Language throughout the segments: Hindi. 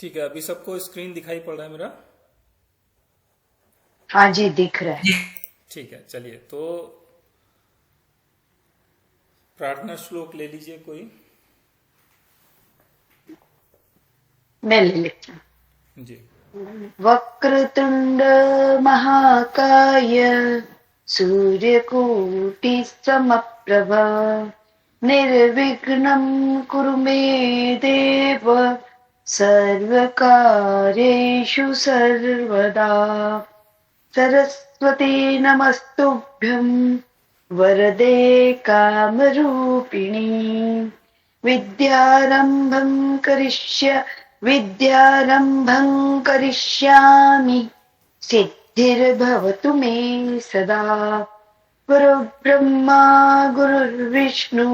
ठीक है, अभी सबको स्क्रीन दिखाई पड़ रहा है मेरा? हाँ जी, दिख रहा है। ठीक है, चलिए तो प्रार्थना श्लोक ले लीजिए कोई। मैं ले लेती जी। हूँ। वक्रतुंड महाकाय सूर्यकोटि समप्रभ निर्विघ्नं कुरु मे देव सर्वकार्येषु सर्वदा। सरस्वती नमस्तुभ्यं वरदे कामरूपिणी विद्यारम्भं विद्यारम्भं करिष्यामि सिद्धिर्भवतु मे सदा। गुरुर्ब्रह्मा गुरुर्विष्णु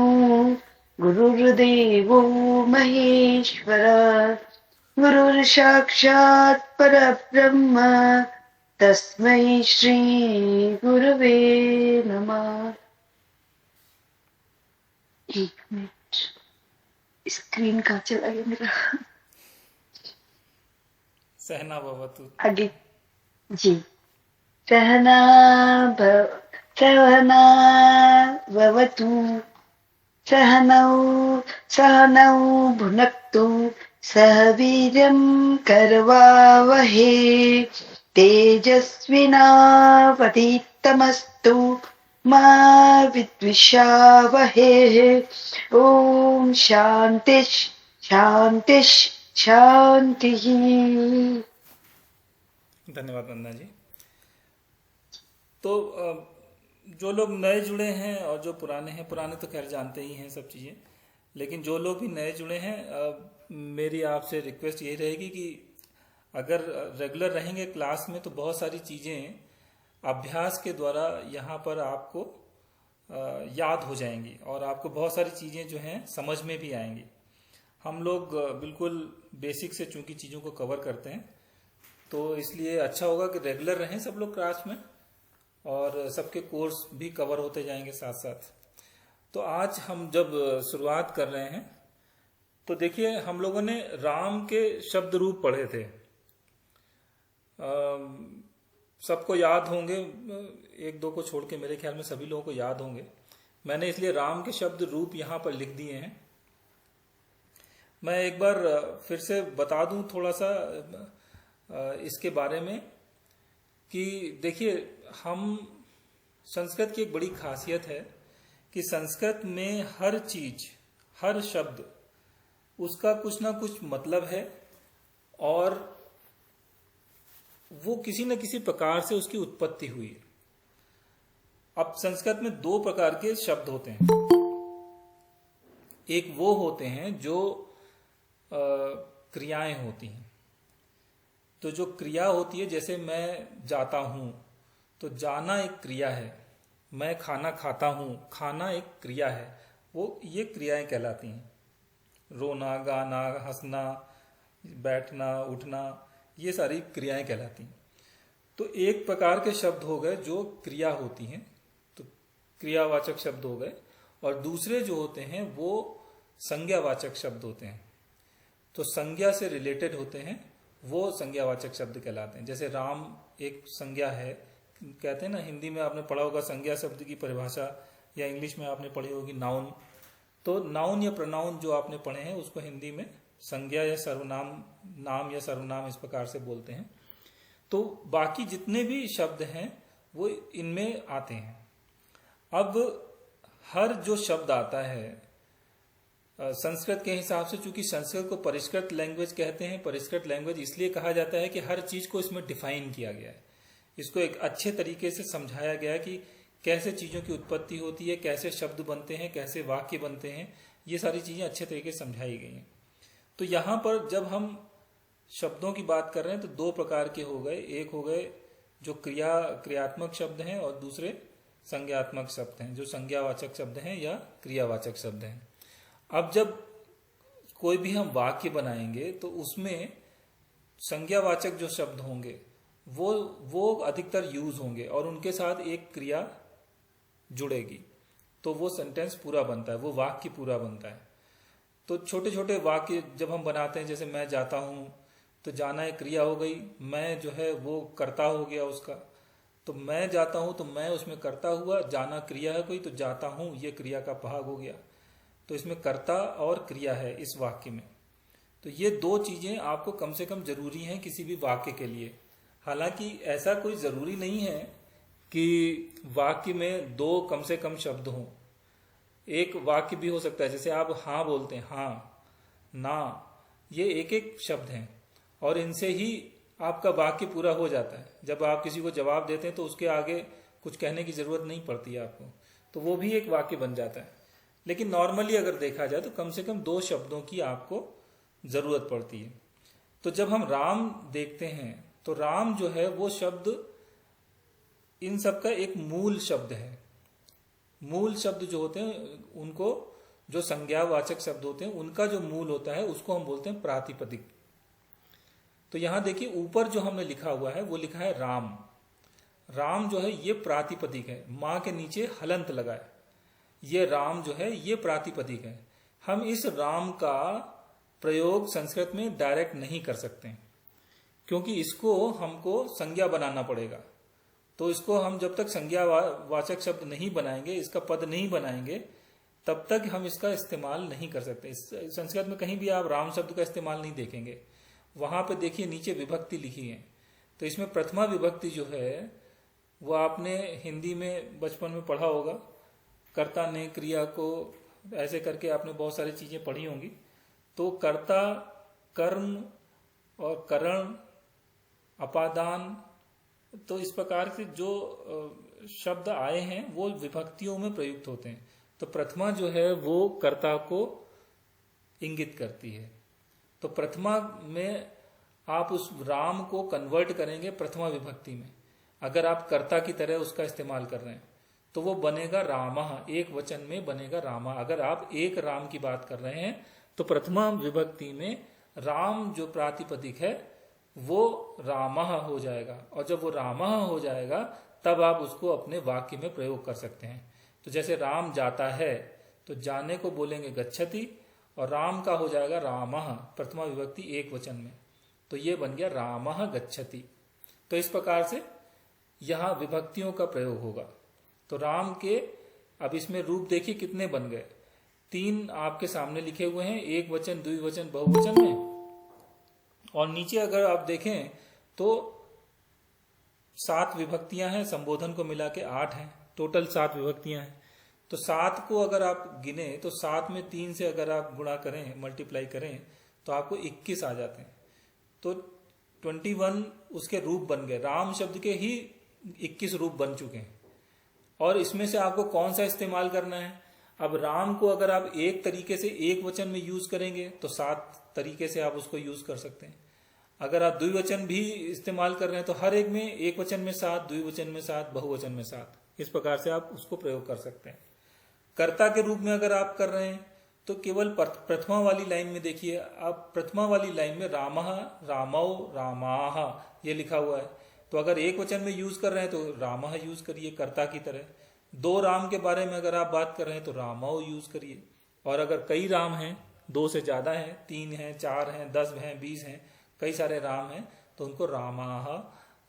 गुरुर्देवो महेश्वर गुरुर्साक्षात् परब्रह्म तस्मै श्री गुरवे नमः। एक मिनट, स्क्रीन कहाँ चला गया मेरा? सहना भवतु। आगे जी। सहना भव सहना भवतु सहनौ सहनौ भुनक्तु सह वीर्यं करवावहे तेजस्विनावधीतमस्तु मा विद्विषावहे। ओम शांति शांति शांति। धन्यवाद वंदना जी। तो जो लोग नए जुड़े हैं और जो पुराने हैं, पुराने तो खैर जानते ही हैं सब चीज़ें, लेकिन जो लोग भी नए जुड़े हैं, मेरी आपसे रिक्वेस्ट यही रहेगी कि अगर रेगुलर रहेंगे क्लास में तो बहुत सारी चीज़ें अभ्यास के द्वारा यहाँ पर आपको याद हो जाएंगी और आपको बहुत सारी चीज़ें जो हैं समझ में भी आएंगी। हम लोग बिल्कुल बेसिक से चूंकि चीज़ों को कवर करते हैं, तो इसलिए अच्छा होगा कि रेगुलर रहें सब लोग क्लास में और सबके कोर्स भी कवर होते जाएंगे साथ साथ। तो आज हम जब शुरुआत कर रहे हैं तो देखिए, हम लोगों ने राम के शब्द रूप पढ़े थे। सबको याद होंगे, एक दो को छोड़ के मेरे ख्याल में सभी लोगों को याद होंगे। मैंने इसलिए राम के शब्द रूप यहाँ पर लिख दिए हैं। मैं एक बार फिर से बता दूं थोड़ा सा इसके बारे में कि देखिए, हम संस्कृत की एक बड़ी खासियत है कि संस्कृत में हर चीज, हर शब्द, उसका कुछ ना कुछ मतलब है और वो किसी न किसी प्रकार से उसकी उत्पत्ति हुई है। अब संस्कृत में दो प्रकार के शब्द होते हैं। एक वो होते हैं जो क्रियाएं होती हैं। तो जो क्रिया होती है, जैसे मैं जाता हूं, तो जाना एक क्रिया है। मैं खाना खाता हूं, खाना एक क्रिया है। वो ये क्रियाएं कहलाती हैं। रोना, गाना, हंसना, बैठना, उठना, ये सारी क्रियाएं कहलाती हैं। तो एक प्रकार के शब्द हो गए जो क्रिया होती हैं, तो क्रियावाचक शब्द हो गए। और दूसरे जो होते हैं वो संज्ञावाचक शब्द होते हैं। तो संज्ञा से रिलेटेड होते हैं, वो संज्ञावाचक शब्द कहलाते हैं। जैसे राम एक संज्ञा है, कहते हैं ना, हिंदी में आपने पढ़ा होगा संज्ञा शब्द की परिभाषा, या इंग्लिश में आपने पढ़ी होगी नाउन। तो नाउन या प्रोनाउन जो आपने पढ़े हैं उसको हिंदी में संज्ञा या सर्वनाम, नाम या सर्वनाम इस प्रकार से बोलते हैं। तो बाकी जितने भी शब्द हैं वो इनमें आते हैं। अब हर जो शब्द आता है संस्कृत के हिसाब से, चूंकि संस्कृत को परिष्कृत लैंग्वेज कहते हैं, परिष्कृत लैंग्वेज इसलिए कहा जाता है कि हर चीज को इसमें डिफाइन किया गया है। इसको एक अच्छे तरीके से समझाया गया है कि कैसे चीजों की उत्पत्ति होती है, कैसे शब्द बनते हैं, कैसे वाक्य बनते हैं। ये सारी चीजें अच्छे तरीके से समझाई गई हैं। तो यहाँ पर जब हम शब्दों की बात कर रहे हैं तो दो प्रकार के हो गए। एक हो गए जो क्रियात्मक शब्द हैं और दूसरे संज्ञात्मक शब्द हैं, जो संज्ञावाचक शब्द हैं या क्रियावाचक शब्द हैं। अब जब कोई भी हम वाक्य बनाएंगे तो उसमें संज्ञावाचक जो शब्द होंगे वो अधिकतर यूज होंगे और उनके साथ एक क्रिया जुड़ेगी, तो वो सेंटेंस पूरा बनता है, वो वाक्य पूरा बनता है। तो छोटे छोटे वाक्य जब हम बनाते हैं, जैसे मैं जाता हूँ, तो जाना एक क्रिया हो गई, मैं जो है वो कर्ता हो गया उसका। तो मैं जाता हूं तो मैं उसमें कर्ता हुआ, जाना क्रिया है कोई, तो जाता हूं ये क्रिया का भाग हो गया। तो इसमें कर्ता और क्रिया है इस वाक्य में। तो ये दो चीजें आपको कम से कम जरूरी हैं किसी भी वाक्य के लिए। हालांकि ऐसा कोई जरूरी नहीं है कि वाक्य में दो कम से कम शब्द हों। एक वाक्य भी हो सकता है, जैसे आप हाँ बोलते हैं, हाँ, ना, ये एक एक शब्द हैं और इनसे ही आपका वाक्य पूरा हो जाता है। जब आप किसी को जवाब देते हैं तो उसके आगे कुछ कहने की जरूरत नहीं पड़ती है आपको, तो वो भी एक वाक्य बन जाता है। लेकिन नॉर्मली अगर देखा जाए तो कम से कम दो शब्दों की आपको जरूरत पड़ती है। तो जब हम राम देखते हैं तो राम जो है वो शब्द इन सब का एक मूल शब्द है। मूल शब्द जो होते हैं उनको, जो संज्ञावाचक शब्द होते हैं उनका जो मूल होता है उसको हम बोलते हैं प्रातिपदिक। तो यहां देखिए ऊपर जो हमने लिखा हुआ है वो लिखा है राम। राम जो है ये प्रातिपदिक है, मां के नीचे हलंत लगा है। ये राम जो है ये प्रातिपदिक है। हम इस राम का प्रयोग संस्कृत में डायरेक्ट नहीं कर सकते क्योंकि इसको हमको संज्ञा बनाना पड़ेगा। तो इसको हम जब तक संज्ञावाचक शब्द नहीं बनाएंगे, इसका पद नहीं बनाएंगे, तब तक हम इसका इस्तेमाल नहीं कर सकते। संस्कृत में कहीं भी आप राम शब्द का इस्तेमाल नहीं देखेंगे। वहां पे देखिए नीचे विभक्ति लिखी है, तो इसमें प्रथमा विभक्ति जो है वो आपने हिंदी में बचपन में पढ़ा होगा। कर्ता ने क्रिया को ऐसे करके आपने बहुत सारी चीजें पढ़ी होंगी। तो कर्ता, कर्म और करण, अपादान, तो इस प्रकार से जो शब्द आए हैं वो विभक्तियों में प्रयुक्त होते हैं। तो प्रथमा जो है वो कर्ता को इंगित करती है। तो प्रथमा में आप उस राम को कन्वर्ट करेंगे प्रथमा विभक्ति में। अगर आप कर्ता की तरह उसका इस्तेमाल कर रहे हैं तो वो बनेगा रामः, एक वचन में बनेगा रामा। अगर आप एक राम की बात कर रहे हैं तो प्रथमा विभक्ति में राम जो प्रातिपदिक है वो रामः हो जाएगा, और जब वो रामः हो जाएगा तब आप उसको अपने वाक्य में प्रयोग कर सकते हैं। तो जैसे राम जाता है तो जाने को बोलेंगे गच्छति, और राम का हो जाएगा रामः, प्रथमा विभक्ति एक वचन में, तो ये बन गया रामः गच्छति। तो इस प्रकार से यहां विभक्तियों का प्रयोग होगा। तो राम के अब इसमें रूप देखिए कितने बन गए। तीन आपके सामने लिखे हुए हैं, एक वचन, द्विवचन, बहुवचन में। और नीचे अगर आप देखें तो 7 विभक्तियां हैं, संबोधन को मिला के 8 हैं, टोटल 7 विभक्तियां हैं। तो 7 को अगर आप गिने तो 7 में 3 से अगर आप गुणा करें, मल्टीप्लाई करें, तो आपको 21 आ जाते हैं। तो 21 उसके रूप बन गए। राम शब्द के ही 21 रूप बन चुके हैं। और इसमें से आपको कौन सा इस्तेमाल करना है? अब राम को अगर आप एक तरीके से एक वचन में यूज करेंगे तो 7 तरीके से आप उसको यूज कर सकते हैं। अगर आप द्विवचन भी इस्तेमाल कर रहे हैं तो हर एक में एक वचन में 7, द्विवचन में 7, बहुवचन में 7, इस प्रकार से आप उसको प्रयोग कर सकते हैं। कर्ता के रूप में अगर आप कर रहे हैं तो केवल प्रथमा वाली लाइन में देखिए, आप प्रथमा वाली लाइन में रामः, रामौ, रामाः ये लिखा हुआ है। तो अगर एक वचन में यूज कर रहे हैं तो रामः यूज करिए कर्ता की तरह। 2 राम के बारे में अगर आप बात कर रहे हैं तो रामौ यूज करिए। और अगर कई राम हैं, 2 से ज्यादा हैं, 3 हैं, 4 हैं, 10 हैं, 20 हैं, कई सारे राम हैं, तो उनको रामाः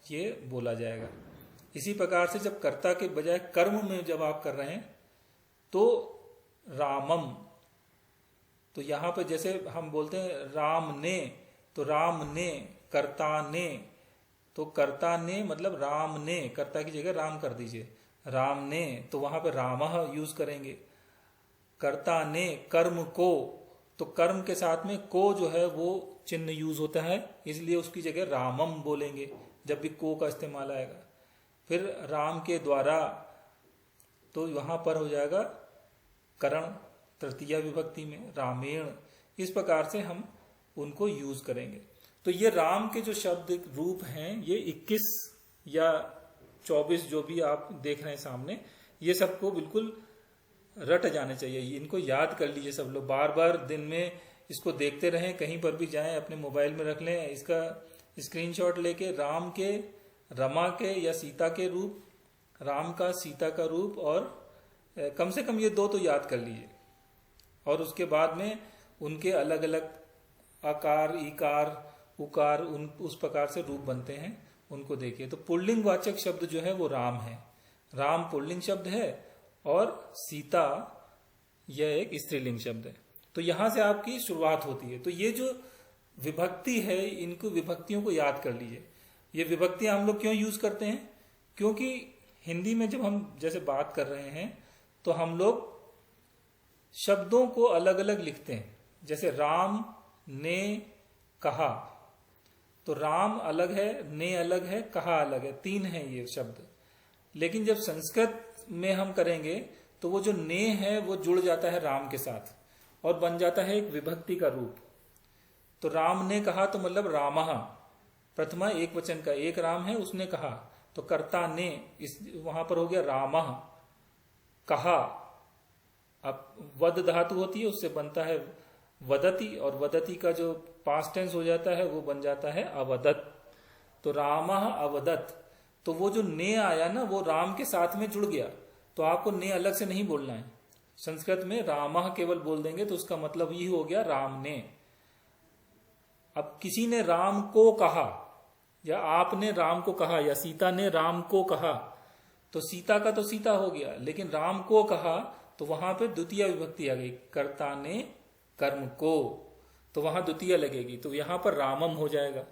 ये बोला जाएगा। इसी प्रकार से जब कर्ता के बजाय कर्म में जब आप कर रहे हैं तो रामम, तो यहां पे जैसे हम बोलते हैं राम ने, तो राम ने, कर्ता ने, तो कर्ता ने मतलब राम ने, कर्ता की जगह राम कर दीजिए, राम ने, तो वहां पे रामः यूज करेंगे। कर्ता ने कर्म को, तो कर्म के साथ में को जो है वो चिन्ह यूज होता है, इसलिए उसकी जगह रामम बोलेंगे जब भी को का इस्तेमाल आएगा। फिर राम के द्वारा, तो वहां पर हो जाएगा करण तृतीया विभक्ति में, रामेण। इस प्रकार से हम उनको यूज करेंगे। तो ये राम के जो शब्द रूप हैं ये 21 या 24 जो भी आप देख रहे हैं सामने, ये सबको बिल्कुल रट जाने चाहिए। इनको याद कर लीजिए सब लोग, बार बार दिन में इसको देखते रहें, कहीं पर भी जाएं अपने मोबाइल में रख लें, इसका स्क्रीनशॉट लेके राम के, रमा के या सीता के रूप, राम का, सीता का रूप, और कम से कम ये 2 तो याद कर लीजिए। और उसके बाद में उनके अलग अलग आकार, ईकार उकार उन उस प्रकार से रूप बनते हैं, उनको देखिए। तो पुल्लिंग वाचक शब्द जो है वो राम है। राम पुल्लिंग शब्द है और सीता यह एक स्त्रीलिंग शब्द है। तो यहां से आपकी शुरुआत होती है। तो ये जो विभक्ति है, इनको विभक्तियों को याद कर लीजिए। ये विभक्तियां हम लोग क्यों यूज करते हैं? क्योंकि हिंदी में जब हम जैसे बात कर रहे हैं तो हम लोग शब्दों को अलग अलग लिखते हैं। जैसे राम ने कहा, तो राम अलग है, ने अलग है, कहा अलग है, तीन है ये शब्द। लेकिन जब संस्कृत में हम करेंगे तो वो जो ने है वो जुड़ जाता है राम के साथ और बन जाता है एक विभक्ति का रूप। तो राम ने कहा तो मतलब रामः, प्रथमा एक वचन का, एक राम है उसने कहा, तो कर्ता ने इस वहां पर हो गया रामः। कहा, अब वद धातु होती है उससे बनता है वदति, और वदति का जो पास्ट टेंस हो जाता है वो बन जाता है अवदत। तो रामः अवदत, तो वो जो ने आया ना वो राम के साथ में जुड़ गया। तो आपको ने अलग से नहीं बोलना है। संस्कृत में रामः केवल बोल देंगे तो उसका मतलब यही हो गया राम ने। अब किसी ने राम को कहा, या आपने राम को कहा, या सीता ने राम को कहा, तो सीता का तो सीता हो गया, लेकिन राम को कहा तो वहां पे द्वितीय विभक्ति आ गई, कर्ता ने कर्म को, तो वहां द्वितीय लगेगी, तो यहां पर रामम हो जाएगा।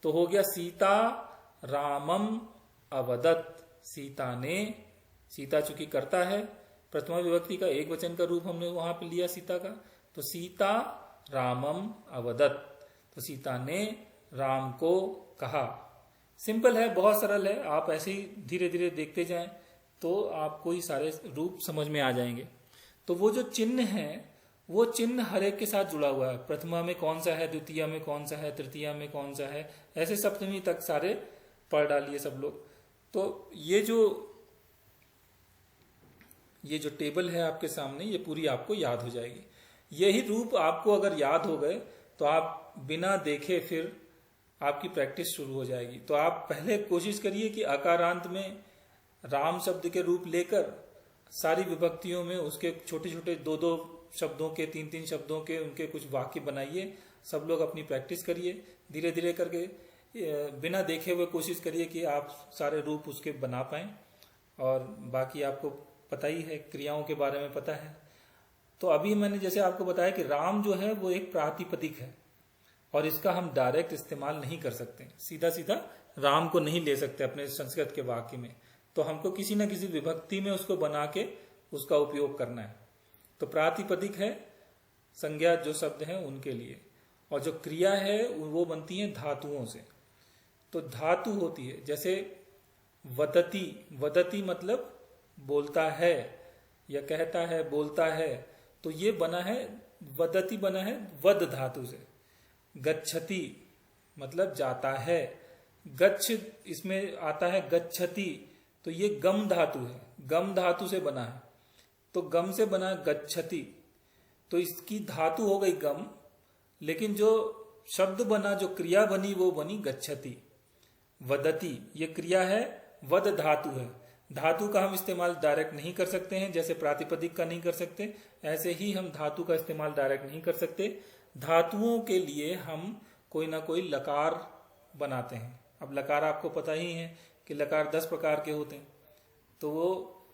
तो हो गया सीता रामम अवदत, सीता ने, सीता चूंकि कर्ता है, प्रथमा विभक्ति का एक वचन का रूप हमने वहां पे लिया सीता का, तो सीता रामम अवदत, तो सीता ने राम को कहा। सिंपल है, बहुत सरल है। आप ऐसे ही धीरे धीरे देखते जाएं तो आपको ही सारे रूप समझ में आ जाएंगे। तो वो जो चिन्ह है वो चिन्ह हर एक के साथ जुड़ा हुआ है। प्रथमा में कौन सा है, द्वितीय में कौन सा है, तृतीया में कौन सा है, ऐसे सप्तमी तक सारे पढ़ डालिए सब लोग। तो ये जो टेबल है आपके सामने, ये पूरी आपको याद हो जाएगी। यही रूप आपको अगर याद हो गए तो आप बिना देखे फिर आपकी प्रैक्टिस शुरू हो जाएगी। तो आप पहले कोशिश करिए कि आकारांत में राम शब्द के रूप लेकर सारी विभक्तियों में उसके छोटे छोटे दो दो शब्दों के, तीन तीन शब्दों के, उनके कुछ वाक्य बनाइए। सब लोग अपनी प्रैक्टिस करिए, धीरे धीरे करके बिना देखे हुए कोशिश करिए कि आप सारे रूप उसके बना पाएं। और बाकी आपको पता ही है, क्रियाओं के बारे में पता है। तो अभी मैंने जैसे आपको बताया कि राम जो है वो एक प्रातिपदिक है और इसका हम डायरेक्ट इस्तेमाल नहीं कर सकते, सीधा सीधा राम को नहीं ले सकते अपने संस्कृत के वाक्य में। तो हमको किसी न किसी विभक्ति में उसको बना के उसका उपयोग करना है। तो प्रातिपदिक है संज्ञा जो शब्द है उनके लिए, और जो क्रिया है वो बनती है धातुओं से। तो धातु होती है जैसे वदति, वदति मतलब बोलता है या कहता है, बोलता है, तो ये बना है, वदति बना है वद धातु से। गच्छति मतलब जाता है, गच्छ इसमें आता है गच्छति, तो ये गम धातु है, गम धातु से बना है, तो गम से बना है गच्छति, तो इसकी धातु हो गई गम, लेकिन जो शब्द बना, जो क्रिया बनी वो बनी गच्छति। वदति ये क्रिया है, वद धातु है। धातु का हम इस्तेमाल डायरेक्ट नहीं कर सकते हैं, जैसे प्रातिपदिक का नहीं कर सकते, ऐसे ही हम धातु का इस्तेमाल डायरेक्ट नहीं कर सकते। धातुओं के लिए हम कोई ना कोई लकार बनाते हैं। अब लकार आपको पता ही है कि लकार 10 प्रकार के होते हैं। तो वो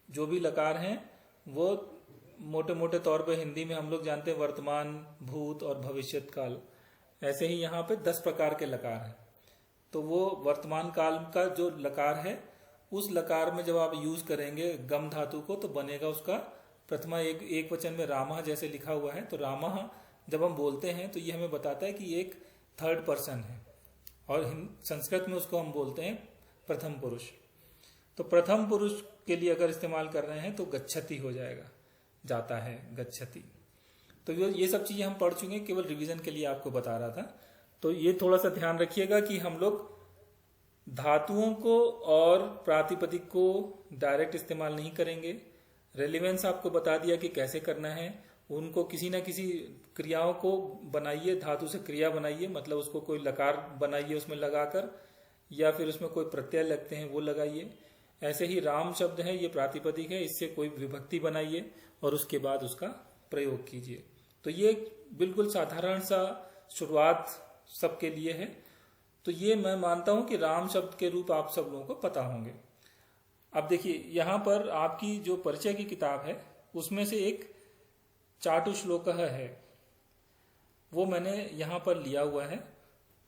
जो भी लकार हैं वो मोटे मोटे तौर पे हिंदी में हम लोग जानते हैं वर्तमान, भूत और भविष्यत काल। ऐसे ही यहाँ पे 10 प्रकार के लकार हैं। तो वो वर्तमान काल का जो लकार है, उस लकार में जब आप यूज करेंगे गम धातु को, तो बनेगा उसका प्रथमा एक वचन में रामः जैसे लिखा हुआ है। तो रामः जब हम बोलते हैं तो ये हमें बताता है कि एक थर्ड पर्सन है, और संस्कृत में उसको हम बोलते हैं प्रथम पुरुष। तो प्रथम पुरुष के लिए अगर इस्तेमाल कर रहे हैं तो गच्छति हो जाएगा, जाता है, गच्छति। तो ये सब चीजें हम पढ़ चुके हैं, केवल रिवीजन के लिए आपको बता रहा था। तो ये थोड़ा सा ध्यान रखिएगा कि हम लोग धातुओं को और प्रातिपदिक को डायरेक्ट इस्तेमाल नहीं करेंगे। रेलिवेंस आपको बता दिया कि कैसे करना है। उनको किसी ना किसी क्रियाओं को बनाइए, धातु से क्रिया बनाइए, मतलब उसको कोई लकार बनाइए उसमें लगाकर, या फिर उसमें कोई प्रत्यय लगते हैं वो लगाइए। ऐसे ही राम शब्द है, ये प्रातिपदिक है, इससे कोई विभक्ति बनाइए और उसके बाद उसका प्रयोग कीजिए। तो ये बिल्कुल साधारण सा शुरुआत सबके लिए है। तो ये मैं मानता हूं कि राम शब्द के रूप आप सब लोगों को पता होंगे। अब देखिए यहाँ पर आपकी जो परिचय की किताब है उसमें से एक चाटुश्लोक है, वो मैंने यहाँ पर लिया हुआ है।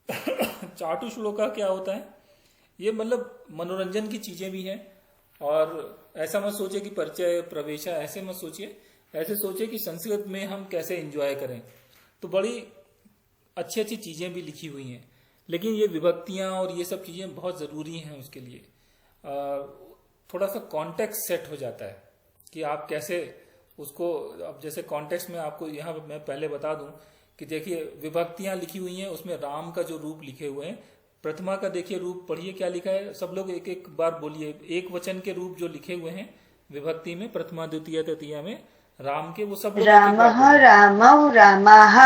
चाटुश्लोका क्या होता है? ये मतलब मनोरंजन की चीजें भी हैं, और ऐसा मत सोचिए कि परिचय प्रवेशा, ऐसे मत सोचिए। ऐसे सोचिए कि संस्कृत में हम कैसे एंजॉय करें। तो बड़ी अच्छी अच्छी चीजें भी लिखी हुई हैं, लेकिन ये विभक्तियां और ये सब चीजें बहुत जरूरी हैं उसके लिए। थोड़ा सा कॉन्टेक्स्ट सेट हो जाता है कि आप कैसे उसको, अब जैसे कॉन्टेक्स्ट में आपको यहाँ मैं पहले बता दूं कि देखिए विभक्तियां लिखी हुई हैं, उसमें राम का जो रूप लिखे हुए हैं, प्रथमा का देखिए रूप पढ़िए क्या लिखा है, सब लोग एक एक बार बोलिए। एक वचन के रूप जो लिखे हुए हैं विभक्ति में, प्रथमा द्वितीय तृतीया में राम के, वो सब लोग एक एक बार रामः बोलिए। रामौ रामाः।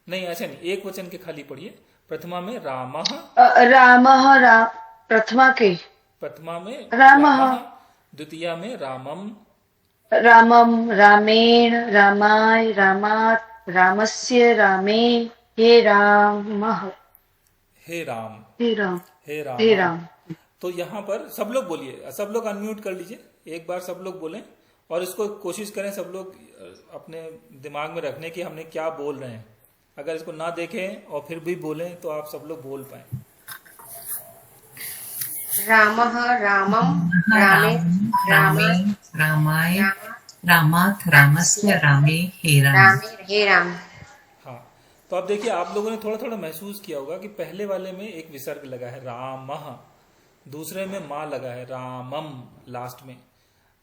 नहीं ऐसे नहीं, एक वचन के खाली पढ़िए। प्रथमा में रामः, रामः प्रथमा के प्रथमा में रामः, रामः, द्वितीया में रामम, रामम रामेण रामाय रामात् रामस्य रामे हे रामः हे राम, हे राम हे हे रामा। राम। तो यहाँ पर सब लोग बोलिए, सब लोग अनम्यूट कर लीजिए, एक बार सब लोग बोलें, और इसको कोशिश करें सब लोग अपने दिमाग में रखने की हमने क्या बोल रहे हैं। अगर इसको ना देखें और फिर भी बोलें तो आप सब लोग बोल पाए। रामः रामं रामे रामे रामाय रामात् रामस्य रामे हे राम। रामे हे राम। हाँ, तो अब देखिए आप लोगों ने थोड़ा थोड़ा महसूस किया होगा कि पहले वाले में एक विसर्ग लगा है रामः, दूसरे में माँ लगा है रामम लास्ट में,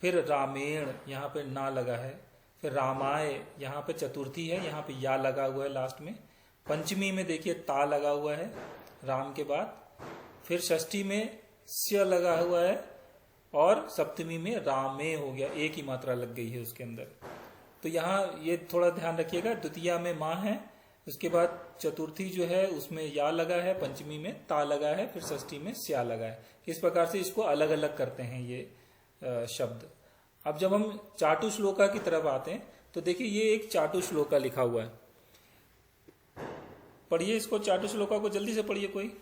फिर रामेण यहाँ पे ना लगा है, फिर रामाय यहाँ पे चतुर्थी है, यहाँ पे या लगा हुआ है लास्ट में, पंचमी में देखिए ता लगा हुआ है राम के बाद, फिर षष्ठी में स्य लगा हुआ है, और सप्तमी में रामे हो गया, एक ही मात्रा लग गई है उसके अंदर। तो यहाँ ये थोड़ा ध्यान रखिएगा, द्वितीया में माँ है, उसके बाद चतुर्थी जो है उसमें या लगा है, पंचमी में ता लगा है, फिर षष्ठी में स्या लगा है। इस प्रकार से इसको अलग अलग करते हैं ये शब्द। अब जब हम चाटुश्लोका की तरफ आते हैं तो देखिए ये एक चाटुश्लोका लिखा हुआ है, पढ़िए इसको, चाटुश्लोका को जल्दी से पढ़िए कोई।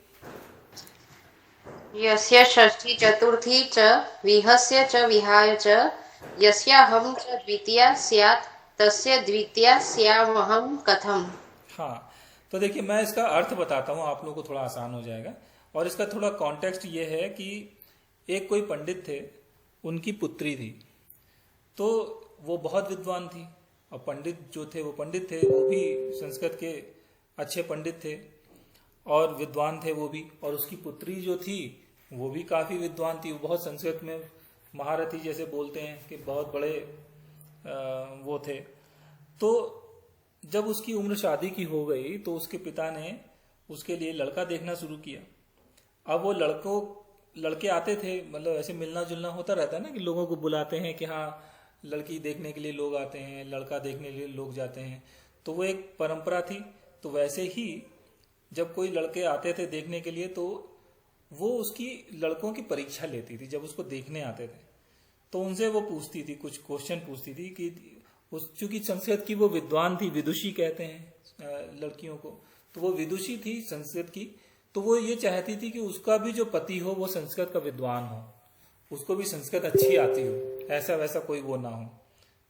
यस्य षष्ठी चतुर्थी च विहस्य च विहाय च यस्याहं च द्वितीया स्यात् तस्य द्वितीया स्यामहं कथम। हाँ, तो देखिए मैं इसका अर्थ बताता हूँ, आप लोगों को थोड़ा आसान हो जाएगा। और इसका थोड़ा कॉन्टेक्स्ट ये है कि एक कोई पंडित थे, उनकी पुत्री थी, तो वो बहुत विद्वान थी, और पंडित जो थे वो पंडित थे, वो भी संस्कृत के अच्छे पंडित थे और विद्वान थे वो भी। और उसकी पुत्री जो थी वो भी काफी विद्वान थी, वो बहुत संस्कृत में महारथी जैसे बोलते हैं कि बहुत बड़े वो थे। तो जब उसकी उम्र शादी की हो गई तो उसके पिता ने उसके लिए लड़का देखना शुरू किया। अब वो लड़के आते थे, मतलब ऐसे मिलना जुलना होता रहता है ना कि लोगों को बुलाते हैं कि हाँ लड़की देखने के लिए लोग आते हैं, लड़का देखने के लिए लोग जाते हैं, तो वो एक परंपरा थी। तो वैसे ही जब कोई लड़के आते थे देखने के लिए तो वो उसकी लड़कों की परीक्षा लेती थी। जब उसको देखने आते थे तो उनसे वो पूछती थी, कुछ क्वेश्चन पूछती थी कि चूंकि संस्कृत की वो विद्वान थी, विदुषी कहते हैं लड़कियों को, तो वो विदुषी थी संस्कृत की, तो वो ये चाहती थी कि उसका भी जो पति हो वो संस्कृत का विद्वान हो, उसको भी संस्कृत अच्छी आती हो, ऐसा वैसा कोई वो ना हो।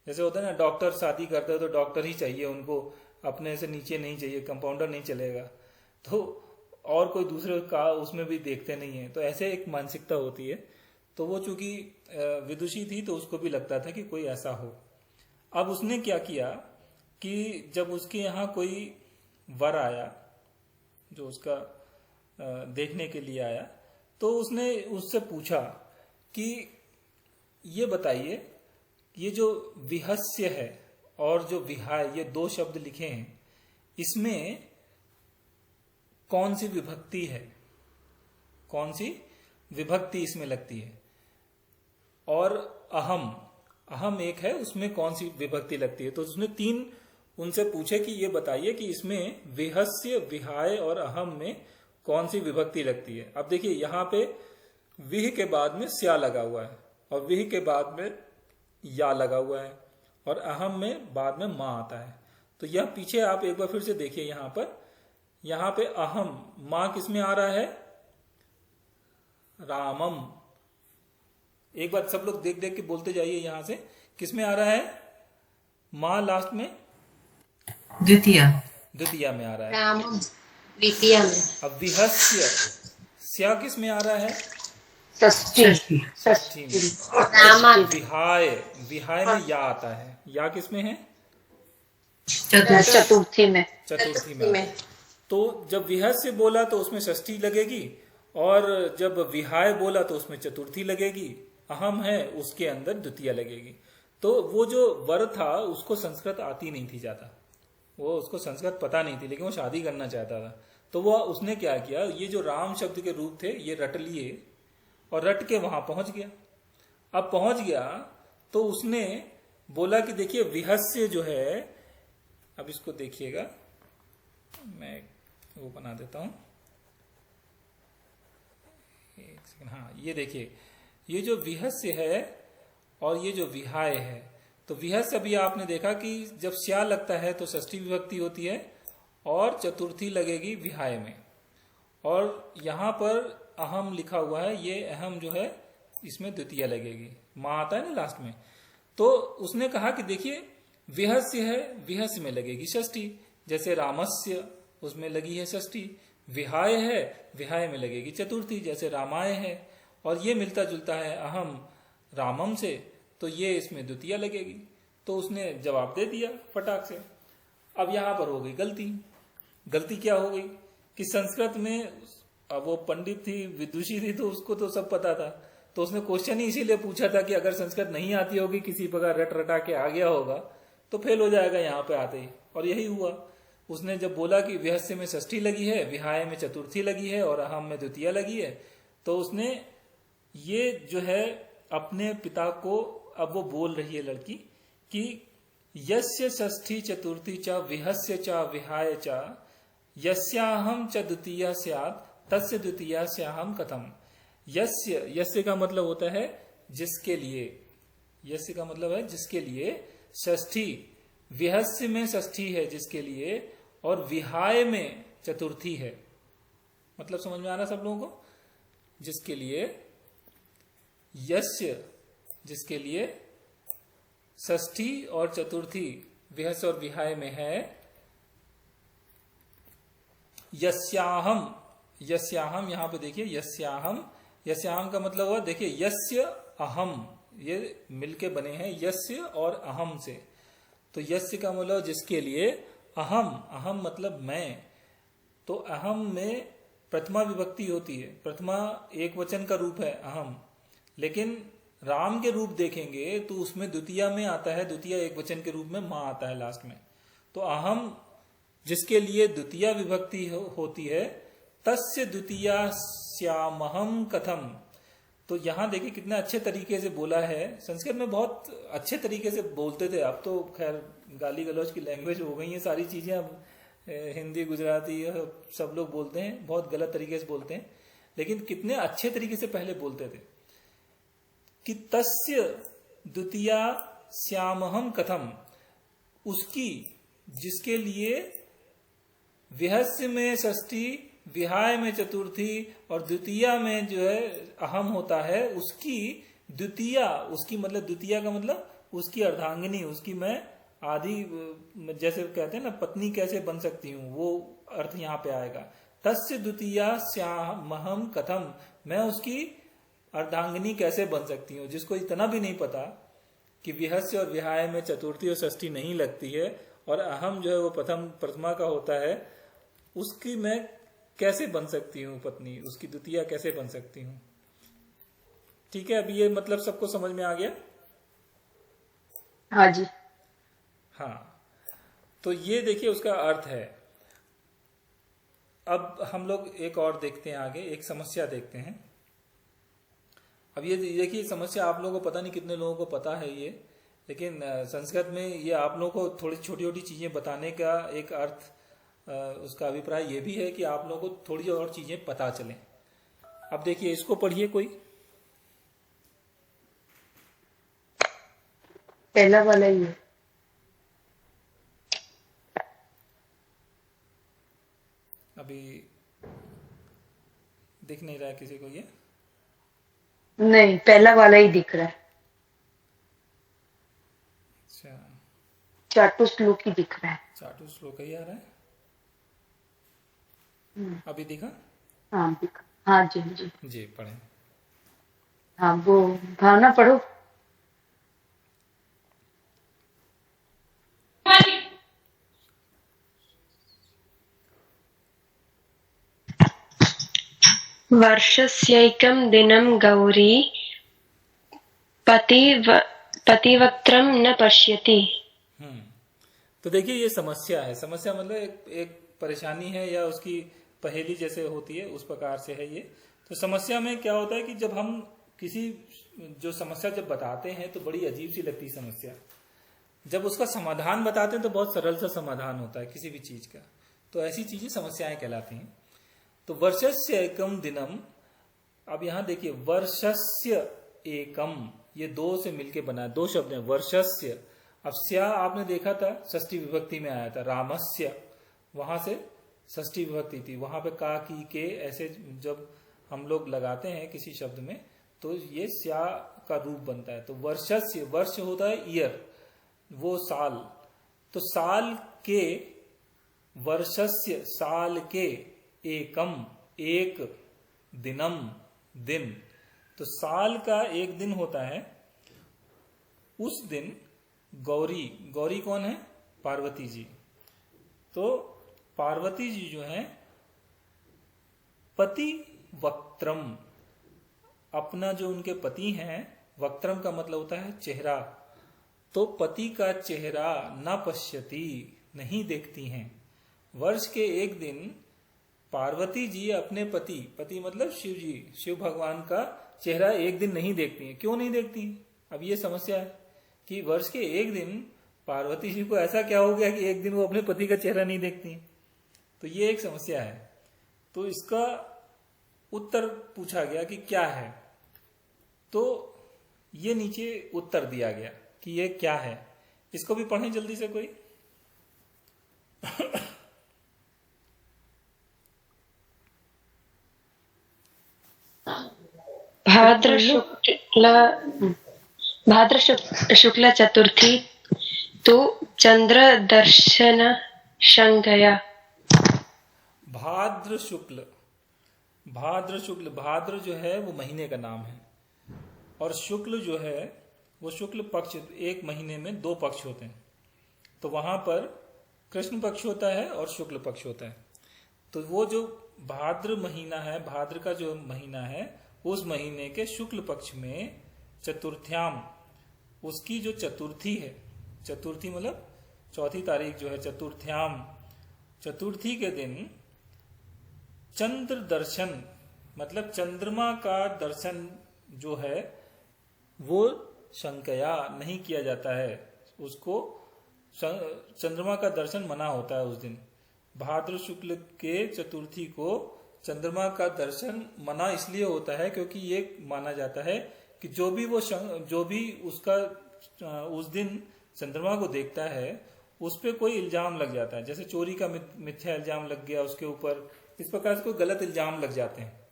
जैसे होता है ना डॉक्टर शादी करते हो तो डॉक्टर ही चाहिए उनको, अपने से नीचे नहीं चाहिए, कंपाउंडर नहीं चलेगा, तो और कोई दूसरे का उसमें भी देखते नहीं है। तो ऐसे एक मानसिकता होती है। तो वो चूंकि विदुषी थी तो उसको भी लगता था कि कोई ऐसा हो। अब उसने क्या किया कि जब उसके यहाँ कोई वर आया जो उसका देखने के लिए आया, तो उसने उससे पूछा कि ये बताइए ये जो विहस्य है और जो विहाय, ये दो शब्द लिखे हैं, इसमें कौन सी विभक्ति है, कौन सी विभक्ति इसमें लगती है, और अहम एक है, उसमें कौन सी विभक्ति लगती है। तो उसने तीन उनसे पूछे कि ये बताइए कि इसमें विहस्य, विहाय और अहम में कौन सी विभक्ति लगती है। अब देखिए यहाँ पे विह के बाद में स्या लगा हुआ है और विह के बाद में या लगा हुआ है और अहम में बाद में मां आता है। तो यह पीछे आप एक बार फिर से देखिए, यहाँ पर यहां पे अहम, मां किस में आ रहा है? रामम। एक बार सब लोग देख देख के बोलते जाइए, यहां से किस में आ रहा है? मां लास्ट में द्वितीय, द्वितीया में आ रहा है। रामम द्वितीय में। अब विहस्य, स्या किस में आ रहा है? षष्ठी षष्ठी, षष्ठी में। रामा विहाय, विहाय में या आता है। या किस में है? चतुर्थ, चतुर्थी में। चतुर्थी में आता है। तो जब विहस्य बोला तो उसमें षष्ठी लगेगी, और जब विहाय बोला तो उसमें चतुर्थी लगेगी। अहम है उसके अंदर द्वितीय लगेगी। तो वो जो वर था उसको संस्कृत आती नहीं थी ज्यादा, वो उसको संस्कृत पता नहीं थी, लेकिन वो शादी करना चाहता था। तो वो उसने क्या किया, ये जो राम शब्द के रूप थे ये रट लिए और रट के वहां पहुंच गया। अब पहुंच गया तो उसने बोला कि देखिए विहस्य जो है, अब इसको देखिएगा, मैं वो बना देता हूं, एक सेकंड। हाँ ये देखिए, ये जो विहस्य है और ये जो विहाय है, तो विहस्य अभी आपने देखा कि जब स्या लगता है तो षष्ठी विभक्ति होती है और चतुर्थी लगेगी विहाय में। और यहां पर अहम लिखा हुआ है, ये अहम जो है इसमें द्वितीय लगेगी, मां आता है ना लास्ट में। तो उसने कहा कि देखिए विहस्य है, विहस्य में लगेगी षष्ठी, जैसे रामस्य उसमें लगी है षष्ठी। विहाय है, विहाय में लगेगी चतुर्थी, जैसे रामाय है। और ये मिलता जुलता है अहम रामम से, तो ये इसमें द्वितीय लगेगी। तो उसने जवाब दे दिया फटाक से। अब यहां पर हो गई गलती। गलती क्या हो गई कि संस्कृत में, अब वो पंडित थी, विदुषी थी, तो उसको तो सब पता था। तो उसने क्वेश्चन ही इसीलिए पूछा था कि अगर संस्कृत नहीं आती होगी, किसी प्रकार रट रटा के आ गया होगा तो फेल हो जाएगा यहाँ पे आते ही। और यही हुआ। उसने जब बोला कि विहस्य में षष्ठी लगी है, विहाय में चतुर्थी लगी है और अहम में द्वितीय लगी है, तो उसने ये जो है अपने पिता को, अब वो बोल रही है लड़की कि यस्य षष्ठी चतुर्थी च विहस्य च विहाय च यस्याहम च द्वितीय स्यात् तस्य द्वितीय स्याहम कथम। यस्य, यस्य का मतलब होता है जिसके लिए, यस्य का मतलब है जिसके लिए, षष्ठी, विहस्य में षष्ठी है जिसके लिए, और विहाय में चतुर्थी है। मतलब समझ में आ रहा सब लोगों को? जिसके लिए यस्य, जिसके लिए षष्ठी और चतुर्थी विहस्य और विहाय में है। यस्याहम, यस्याहम यहां पे देखिए, यस्याहम, यस्याहम का मतलब हुआ, देखिए यस्य अहम, ये मिलके बने हैं यस्य और अहम से। तो यस्य का मतलब जिसके लिए, अहम, अहम मतलब मैं। तो अहम में प्रथमा विभक्ति होती है, प्रथमा एक वचन का रूप है अहम, लेकिन राम के रूप देखेंगे तो उसमें द्वितीय में आता है, द्वितीय एक वचन के रूप में मां आता है लास्ट में। तो अहम जिसके लिए द्वितीय विभक्ति होती है, तस्य द्वितीय श्यामहम कथम। तो यहां देखिए कितने अच्छे तरीके से बोला है। संस्कृत में बहुत अच्छे तरीके से बोलते थे, अब तो खैर गाली गलौज की लैंग्वेज हो गई है सारी चीजें। अब हिंदी गुजराती सब लोग बोलते हैं, बहुत गलत तरीके से बोलते हैं, लेकिन कितने अच्छे तरीके से पहले बोलते थे कि तस्य द्वितीय श्यामहम कथम, उसकी, जिसके लिए विहस्य में षष्ठी, विहाय में चतुर्थी और द्वितीय में जो है अहम होता है, उसकी द्वितीय, उसकी मतलब द्वितीय का मतलब उसकी अर्धांगिनी, उसकी मैं आधी, जैसे कहते हैं ना पत्नी कैसे बन सकती हूँ, वो अर्थ यहाँ पे आएगा। तस्य द्वितीय श्यामहम कथम, मैं उसकी अर्धांगिनी कैसे बन सकती हूँ। जिसको इतना भी नहीं पता कि विहस्य और विहाय में चतुर्थी और षष्ठी नहीं लगती है और अहम जो है वो प्रथमा का होता है, उसकी मैं कैसे बन सकती हूँ पत्नी, उसकी द्वितीय कैसे बन सकती हूँ। ठीक है, अभी ये मतलब सबको समझ में आ गया? हाँ जी। हाँ, तो ये देखिए उसका अर्थ है। अब हम लोग एक और देखते हैं आगे, एक समस्या देखते हैं। अब ये देखिए समस्या आप लोगों को पता नहीं कितने लोगों को पता है ये, लेकिन संस्कृत में ये आप लोगों को थोड़ी छोटी छोटी चीजें बताने का एक अर्थ, उसका अभिप्राय ये भी है कि आप लोगों को थोड़ी और चीजें पता चलें। अब देखिए इसको पढ़िए कोई। पहला वाला ही है। अभी दिख नहीं रहा है किसी को ये? नहीं, पहला वाला ही दिख रहा है, अच्छा, चाटू श्लोक ही दिख रहा है। चाटू श्लोक ही आ रहा है। हम्म, अभी दिखा? हाँ दिखा, हाँ जी हाँ जी। जी पढ़े। हाँ वो भावना पढ़ो। वर्षस्यैकं दिनं गौरी पतिव्रतं न पश्यति। हम्म। तो देखिए ये समस्या है। समस्या मतलब एक परेशानी है या उसकी पहेली जैसे होती है उस प्रकार से है ये। तो समस्या में क्या होता है कि जब हम किसी जो समस्या जब बताते हैं तो बड़ी अजीब सी लगती है समस्या। जब उसका समाधान बताते हैं तो बहुत सरल सा समाधान होता है किसी भी चीज का। तो ऐसी चीजें समस्याएं कहलाती हैं। तो वर्षस्य एकम दिनम, अब यहां देखिए वर्षस्य एकम, ये दो से मिलके बना है, दो शब्द हैं वर्षस्य। अब स्या आपने देखा था षष्ठी विभक्ति में आया था, रामस्य, वहां से षष्ठी विभक्ति थी, वहां पे का की के ऐसे जब हम लोग लगाते हैं किसी शब्द में तो ये स्या का रूप बनता है। तो वर्षस्य, वर्ष होता है ईयर, वो साल, तो साल के, वर्षस्य साल के, एकम एक, दिनम दिन, तो साल का एक दिन होता है। उस दिन गौरी, गौरी कौन है? पार्वती जी। तो पार्वती जी जो है पति वक्त्रम, अपना जो उनके पति हैं, वक्त्रम का मतलब होता है चेहरा, तो पति का चेहरा न पश्यति, नहीं देखती हैं। वर्ष के एक दिन पार्वती जी अपने पति, पति मतलब शिव जी, शिव भगवान का चेहरा एक दिन नहीं देखती हैं। क्यों नहीं देखती? अब ये समस्या है कि वर्ष के एक दिन पार्वती जी को ऐसा क्या हो गया कि एक दिन वो अपने पति का चेहरा नहीं देखती हैं। तो ये एक समस्या है। तो इसका उत्तर पूछा गया कि क्या है, तो ये नीचे उत्तर दिया गया कि ये क्या है। इसको भी पढ़ें जल्दी से कोई। भाद्र शुक्ल चतुर्थी तो चंद्र दर्शन संज्ञया। भाद्र शुक्ल, भाद्र शुक्ल, भाद्र जो है वो महीने का नाम है, और शुक्ल जो है वो शुक्ल पक्ष, एक महीने में दो पक्ष होते हैं। तो वहां पर कृष्ण पक्ष होता है और शुक्ल पक्ष होता है। तो वो जो भाद्र महीना है, भाद्र का जो महीना है, उस महीने के शुक्ल पक्ष में चतुर्थ्याम, उसकी जो चतुर्थी है, चतुर्थी मतलब चौथी तारीख जो है, चतुर्थ्याम, चतुर्थी के दिन चंद्र दर्शन, मतलब चंद्रमा का दर्शन जो है वो शंकया नहीं किया जाता है, उसको चंद्रमा का दर्शन मना होता है उस दिन। भाद्र शुक्ल के चतुर्थी को चंद्रमा का दर्शन मना इसलिए होता है क्योंकि ये माना जाता है कि जो भी उसका उस दिन चंद्रमा को देखता है उस पर कोई इल्जाम लग जाता है, जैसे चोरी का मिथ्या इल्जाम लग गया उसके ऊपर, इस प्रकार से कोई गलत इल्जाम लग जाते हैं।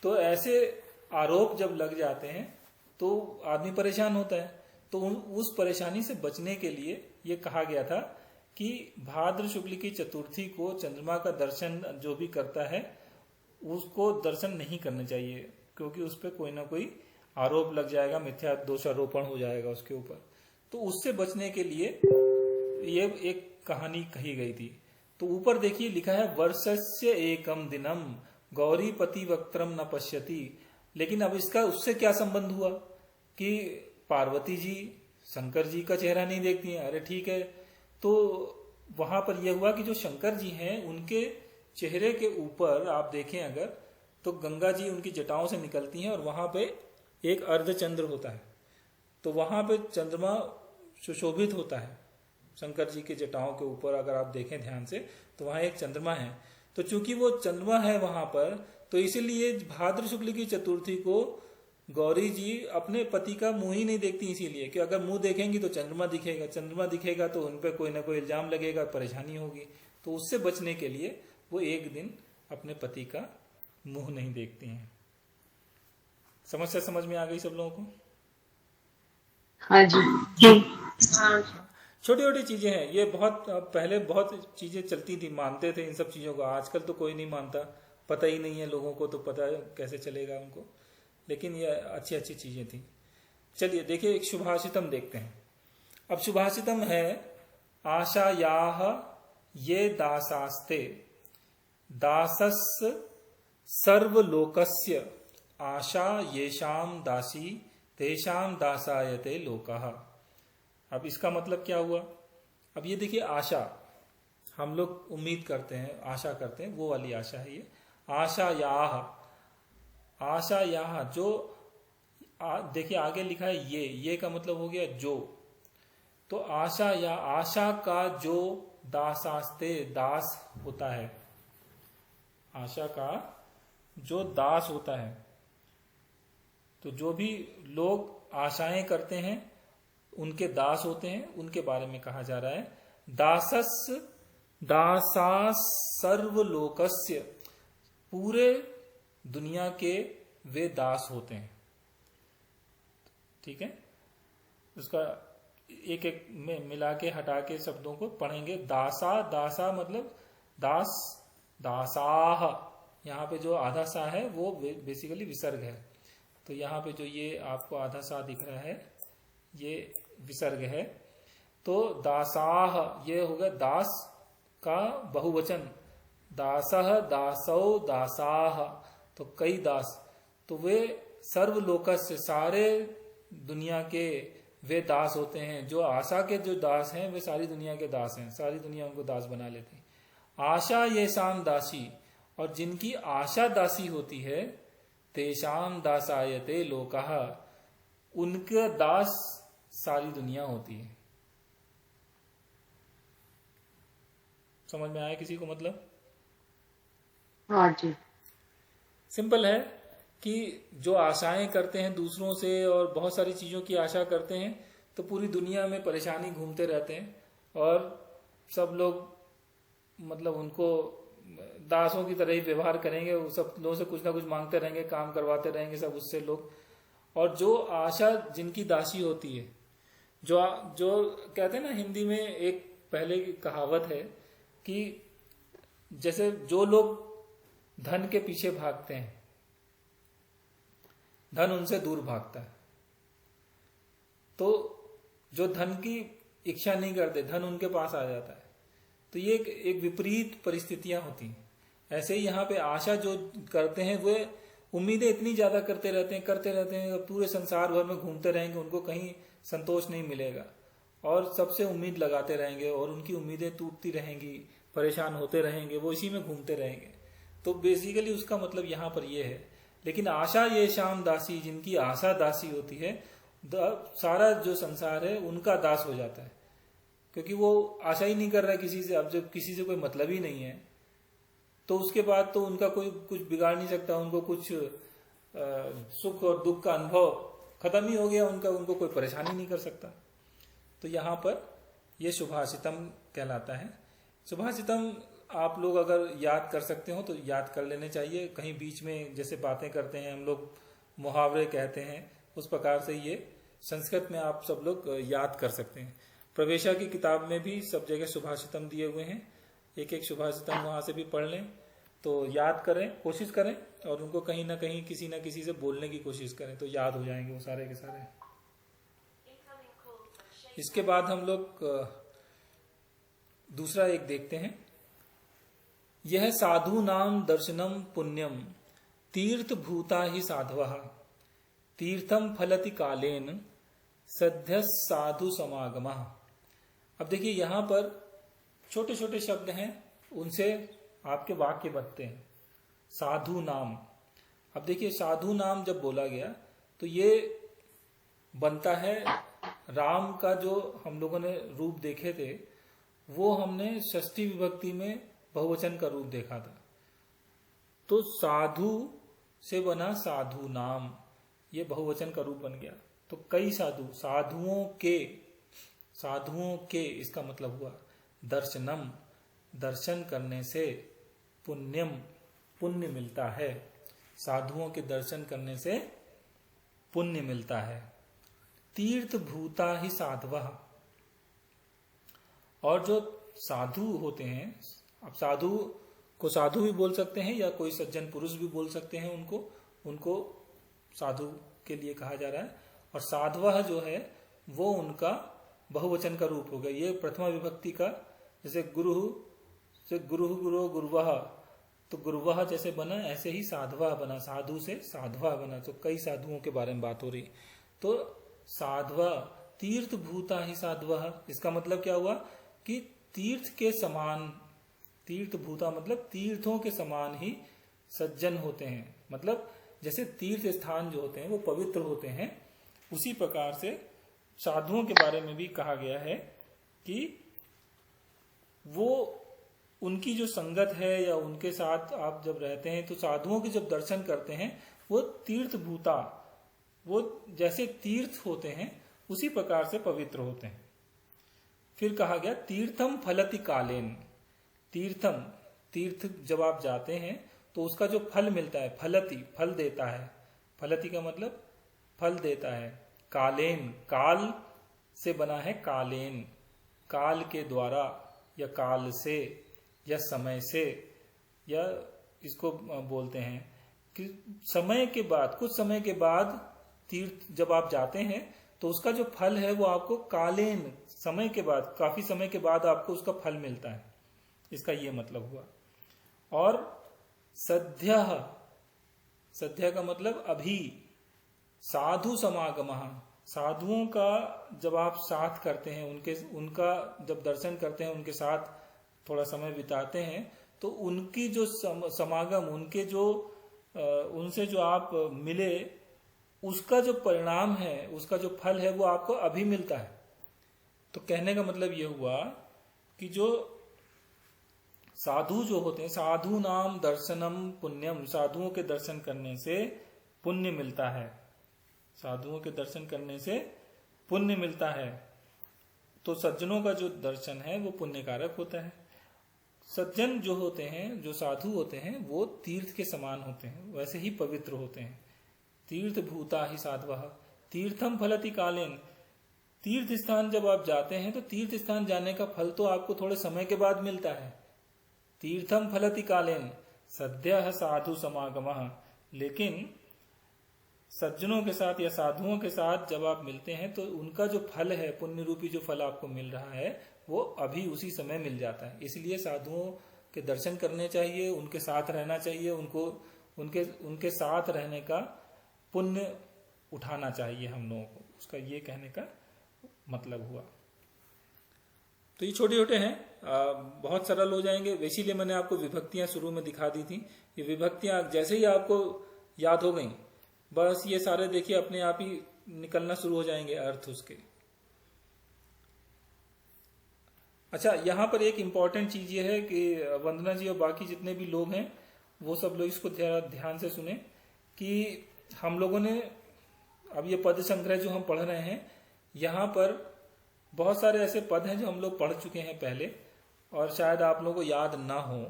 तो ऐसे आरोप जब लग जाते हैं तो आदमी परेशान होता है। तो उस परेशानी से बचने के लिए ये कहा गया था कि भाद्र शुक्ल की चतुर्थी को चंद्रमा का दर्शन जो भी करता है उसको दर्शन नहीं करना चाहिए, क्योंकि उस पर कोई ना कोई आरोप लग जाएगा, मिथ्या दोषारोपण हो जाएगा उसके ऊपर। तो उससे बचने के लिए ये एक कहानी कही गई थी। तो ऊपर देखिए लिखा है वर्षस्य एकम दिनम गौरी पति वक्त्रम न पश्यति। लेकिन अब इसका उससे क्या संबंध हुआ कि पार्वती जी शंकर जी का चेहरा नहीं देखती हैं? अरे ठीक है, तो वहां पर यह हुआ कि जो शंकर जी हैं उनके चेहरे के ऊपर आप देखें अगर, तो गंगा जी उनकी जटाओं से निकलती हैं और वहां पे एक अर्धचंद्र होता है। तो वहां पे चंद्रमा सुशोभित होता है शंकर जी के जटाओं के ऊपर, अगर आप देखें ध्यान से तो वहां एक चंद्रमा है। तो चूंकि वो चंद्रमा है वहां पर, तो इसीलिए भाद्र शुक्ल की चतुर्थी को गौरी जी अपने पति का मुंह ही नहीं देखती, इसीलिए कि अगर मुंह देखेंगी तो चंद्रमा दिखेगा, चंद्रमा दिखेगा तो उन पर कोई ना कोई इल्जाम लगेगा, परेशानी होगी। तो उससे बचने के लिए वो एक दिन अपने पति का मुंह नहीं देखती हैं। समस्या समझ में आ गई सब लोगों को? हाँ जी। छोटी छोटी चीजें हैं ये, बहुत पहले बहुत चीजें चलती थी, मानते थे इन सब चीजों को। आजकल तो कोई नहीं मानता, पता ही नहीं है लोगों को, तो पता कैसे चलेगा उनको। लेकिन ये अच्छी अच्छी चीजें थी। चलिए देखिए एक सुभाषितम देखते हैं। अब सुभाषितम है आशायाः ये दासास्ते दासस् सर्वलोकस्य आशा येषाम दासी तेषाम दासायते लोकः। अब इसका मतलब क्या हुआ? अब ये देखिए आशा, हम लोग उम्मीद करते हैं, आशा करते हैं, वो वाली आशा है ये। आशायाः, आशायाः जो देखिए आगे लिखा है ये का मतलब हो गया जो। तो आशा या आशा का जो दासास्ते, दास होता है, आशा का जो दास होता है, तो जो भी लोग आशाएं करते हैं उनके दास होते हैं, उनके बारे में कहा जा रहा है। दासस दासास सर्वलोकस्य, पूरे दुनिया के वे दास होते हैं। ठीक है, उसका एक एक में मिला के हटा के शब्दों को पढ़ेंगे। दासा, दासा मतलब दास, दासाह, यहाँ पे जो आधा सा है वो बेसिकली विसर्ग है। तो यहाँ पे जो ये आपको आधा सा दिख रहा है ये विसर्ग है। तो दासाह ये होगा दास का बहुवचन, दासह दासौ दासाह, तो कई दास। तो वे सर्वलोकस्य, सारे दुनिया के वे दास होते हैं। जो आशा के जो दास हैं वे सारी दुनिया के दास हैं, सारी दुनिया उनको दास बना लेती है। आशा ये शाम दासी, और जिनकी आशा दासी होती है, तेषाम दासायते लोकः, उनका दास सारी दुनिया होती है। समझ में आया किसी को? मतलब हाँ जी। सिंपल है कि जो आशाएं करते हैं दूसरों से और बहुत सारी चीजों की आशा करते हैं, तो पूरी दुनिया में परेशानी घूमते रहते हैं और सब लोग मतलब उनको दासों की तरह ही व्यवहार करेंगे। वो सब लोगों से कुछ ना कुछ मांगते रहेंगे, काम करवाते रहेंगे सब उससे लोग। और जो आशा जिनकी दासी होती है, जो जो कहते हैं ना, हिंदी में एक पहले की कहावत है कि जैसे जो लोग धन के पीछे भागते हैं, धन उनसे दूर भागता है। तो जो धन की इच्छा नहीं करते, धन उनके पास आ जाता है। तो ये एक विपरीत परिस्थितियां होती हैं। ऐसे ही यहाँ पे आशा जो करते हैं वे उम्मीदें इतनी ज्यादा करते रहते हैं, पूरे संसार भर में घूमते रहेंगे, उनको कहीं संतोष नहीं मिलेगा और सबसे उम्मीद लगाते रहेंगे और उनकी उम्मीदें टूटती रहेंगी, परेशान होते रहेंगे, वो इसी में घूमते रहेंगे। तो बेसिकली उसका मतलब यहाँ पर ये है। लेकिन आशा ये शाम दासी, जिनकी आशा दासी होती है, सारा जो संसार है उनका दास हो जाता है, क्योंकि वो आशा ही नहीं कर रहा है किसी से। अब जब किसी से कोई मतलब ही नहीं है तो उसके बाद तो उनका कोई कुछ बिगाड़ नहीं सकता, उनको कुछ सुख और दुख का अनुभव खत्म ही हो गया उनका, उनको कोई परेशानी नहीं कर सकता। तो यहाँ पर यह सुभाषितम कहलाता है। सुभाषितम आप लोग अगर याद कर सकते हो तो याद कर लेने चाहिए। कहीं बीच में जैसे बातें करते हैं हम लोग, मुहावरे कहते हैं, उस प्रकार से ये संस्कृत में आप सब लोग याद कर सकते हैं। प्रवेशा की किताब में भी सब जगह सुभाषितम दिए हुए हैं, एक एक सुभाषितम वहां से भी पढ़ लें तो याद करें, कोशिश करें और उनको कहीं ना कहीं किसी ना किसी से बोलने की कोशिश करें तो याद हो जाएंगे वो सारे के सारे। इसके बाद हम लोग दूसरा एक देखते हैं। यह साधु नाम दर्शनम पुण्यम तीर्थ भूता ही साधवः तीर्थम फलति कालेन सद्य साधु समागमः। अब देखिए यहाँ पर छोटे छोटे शब्द हैं, उनसे आपके वाक्य बनते हैं। साधु नाम, अब देखिए साधु नाम जब बोला गया तो ये बनता है राम का जो हम लोगों ने रूप देखे थे वो हमने षष्ठी विभक्ति में बहुवचन का रूप देखा था। तो साधु से बना साधु नाम, ये बहुवचन का रूप बन गया। तो कई साधु, साधुओं के इसका मतलब हुआ दर्शनम, दर्शन करने से, पुण्यम, पुण्य मिलता है। साधुओं के दर्शन करने से पुण्य मिलता है। तीर्थ भूता ही साधवः, और जो साधु होते हैं, अब साधु को साधु भी बोल सकते हैं या कोई सज्जन पुरुष भी बोल सकते हैं, उनको साधु के लिए कहा जा रहा है। और साधवः जो है वो उनका बहुवचन का रूप हो गया। ये प्रथमा विभक्ति का, जैसे गुरु से गुरु गुरु गुरुवः, तो गुरुवः जैसे बना ऐसे ही साधवः बना, साधु से साधवः बना। तो कई साधुओं के बारे में बात हो रही। तो साधवः तीर्थ भूता ही साधवः, इसका मतलब क्या हुआ कि तीर्थ के समान, तीर्थ भूता मतलब तीर्थों के समान ही सज्जन होते हैं। मतलब जैसे तीर्थ स्थान जो होते हैं वो पवित्र होते हैं, उसी प्रकार से साधुओं के बारे में भी कहा गया है कि वो उनकी जो संगत है या उनके साथ आप जब रहते हैं तो साधुओं के जब दर्शन करते हैं वो तीर्थ भूता, वो जैसे तीर्थ होते हैं उसी प्रकार से पवित्र होते हैं। फिर कहा गया तीर्थम फलति कालेन, तीर्थम, तीर्थ जब आप जाते हैं तो उसका जो फल मिलता है, फलति फल देता है, फलति का मतलब फल देता है। कालेन, काल से बना है कालेन, काल के द्वारा या काल से या समय से, या इसको बोलते हैं कि समय के बाद, कुछ समय के बाद तीर्थ जब आप जाते हैं तो उसका जो फल है वो आपको कालेन, समय के बाद, काफी समय के बाद आपको उसका फल मिलता है। इसका ये मतलब हुआ। और सद्यः, सद्य का मतलब अभी, साधु समागमः, साधुओं का जब आप साथ करते हैं, उनका जब दर्शन करते हैं, उनके साथ थोड़ा समय बिताते हैं तो उनकी जो समागम, उनके जो उनसे जो आप मिले, उसका जो परिणाम है, उसका जो फल है वो आपको अभी मिलता है। तो कहने का मतलब ये हुआ कि जो साधु जो होते हैं, साधु नाम दर्शनम पुण्यम, साधुओं के दर्शन करने से पुण्य मिलता है, साधुओं के दर्शन करने से पुण्य मिलता है। तो सज्जनों का जो दर्शन है वो पुण्यकारक होता है। सज्जन जो होते हैं, जो साधु होते हैं, वो तीर्थ के समान होते हैं, वैसे ही पवित्र होते हैं। तीर्थ भूता ही साधवः, तीर्थम फलति कालेन, तीर्थ स्थान जब आप जाते हैं तो तीर्थ स्थान जाने का फल तो आपको थोड़े समय के बाद मिलता है। तीर्थम फलति कालेन सद्यः साधु समागमः, लेकिन सज्जनों के साथ या साधुओं के साथ जब आप मिलते हैं तो उनका जो फल है, पुण्य रूपी जो फल आपको मिल रहा है, वो अभी उसी समय मिल जाता है। इसलिए साधुओं के दर्शन करने चाहिए, उनके साथ रहना चाहिए, उनको उनके साथ रहने का पुण्य उठाना चाहिए हम लोगों को, उसका ये कहने का मतलब हुआ। तो ये छोटे छोटे हैं, बहुत सरल हो जाएंगे। इसीलिए मैंने आपको विभक्तियां शुरू में दिखा दी थी। ये विभक्तियां जैसे ही आपको याद हो गई, बस ये सारे देखिए अपने आप ही निकलना शुरू हो जाएंगे अर्थ उसके। अच्छा, यहाँ पर एक इम्पॉर्टेंट चीज ये है कि वंदना जी और बाकी जितने भी लोग हैं वो सब लोग इसको ध्यान से सुने कि हम लोगों ने अब ये पद संग्रह जो हम पढ़ रहे हैं, यहाँ पर बहुत सारे ऐसे पद हैं जो हम लोग पढ़ चुके हैं पहले और शायद आप लोगों को याद ना हो,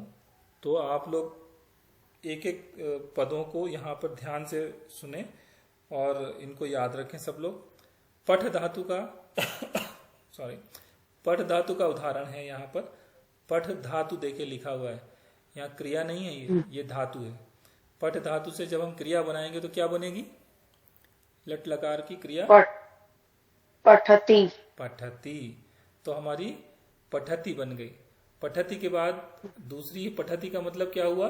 तो आप लोग एक एक पदों को यहाँ पर ध्यान से सुने और इनको याद रखें सब लोग। पठ धातु का सॉरी पठ धातु का उदाहरण है यहाँ पर। पठ धातु देखे लिखा हुआ है, यहाँ क्रिया नहीं है, ये धातु है। पठ धातु से जब हम क्रिया बनाएंगे तो क्या बनेगी? लट लकार की क्रिया पठति, पठती, तो हमारी पठती बन गई। पठती के बाद दूसरी पठती का मतलब क्या हुआ?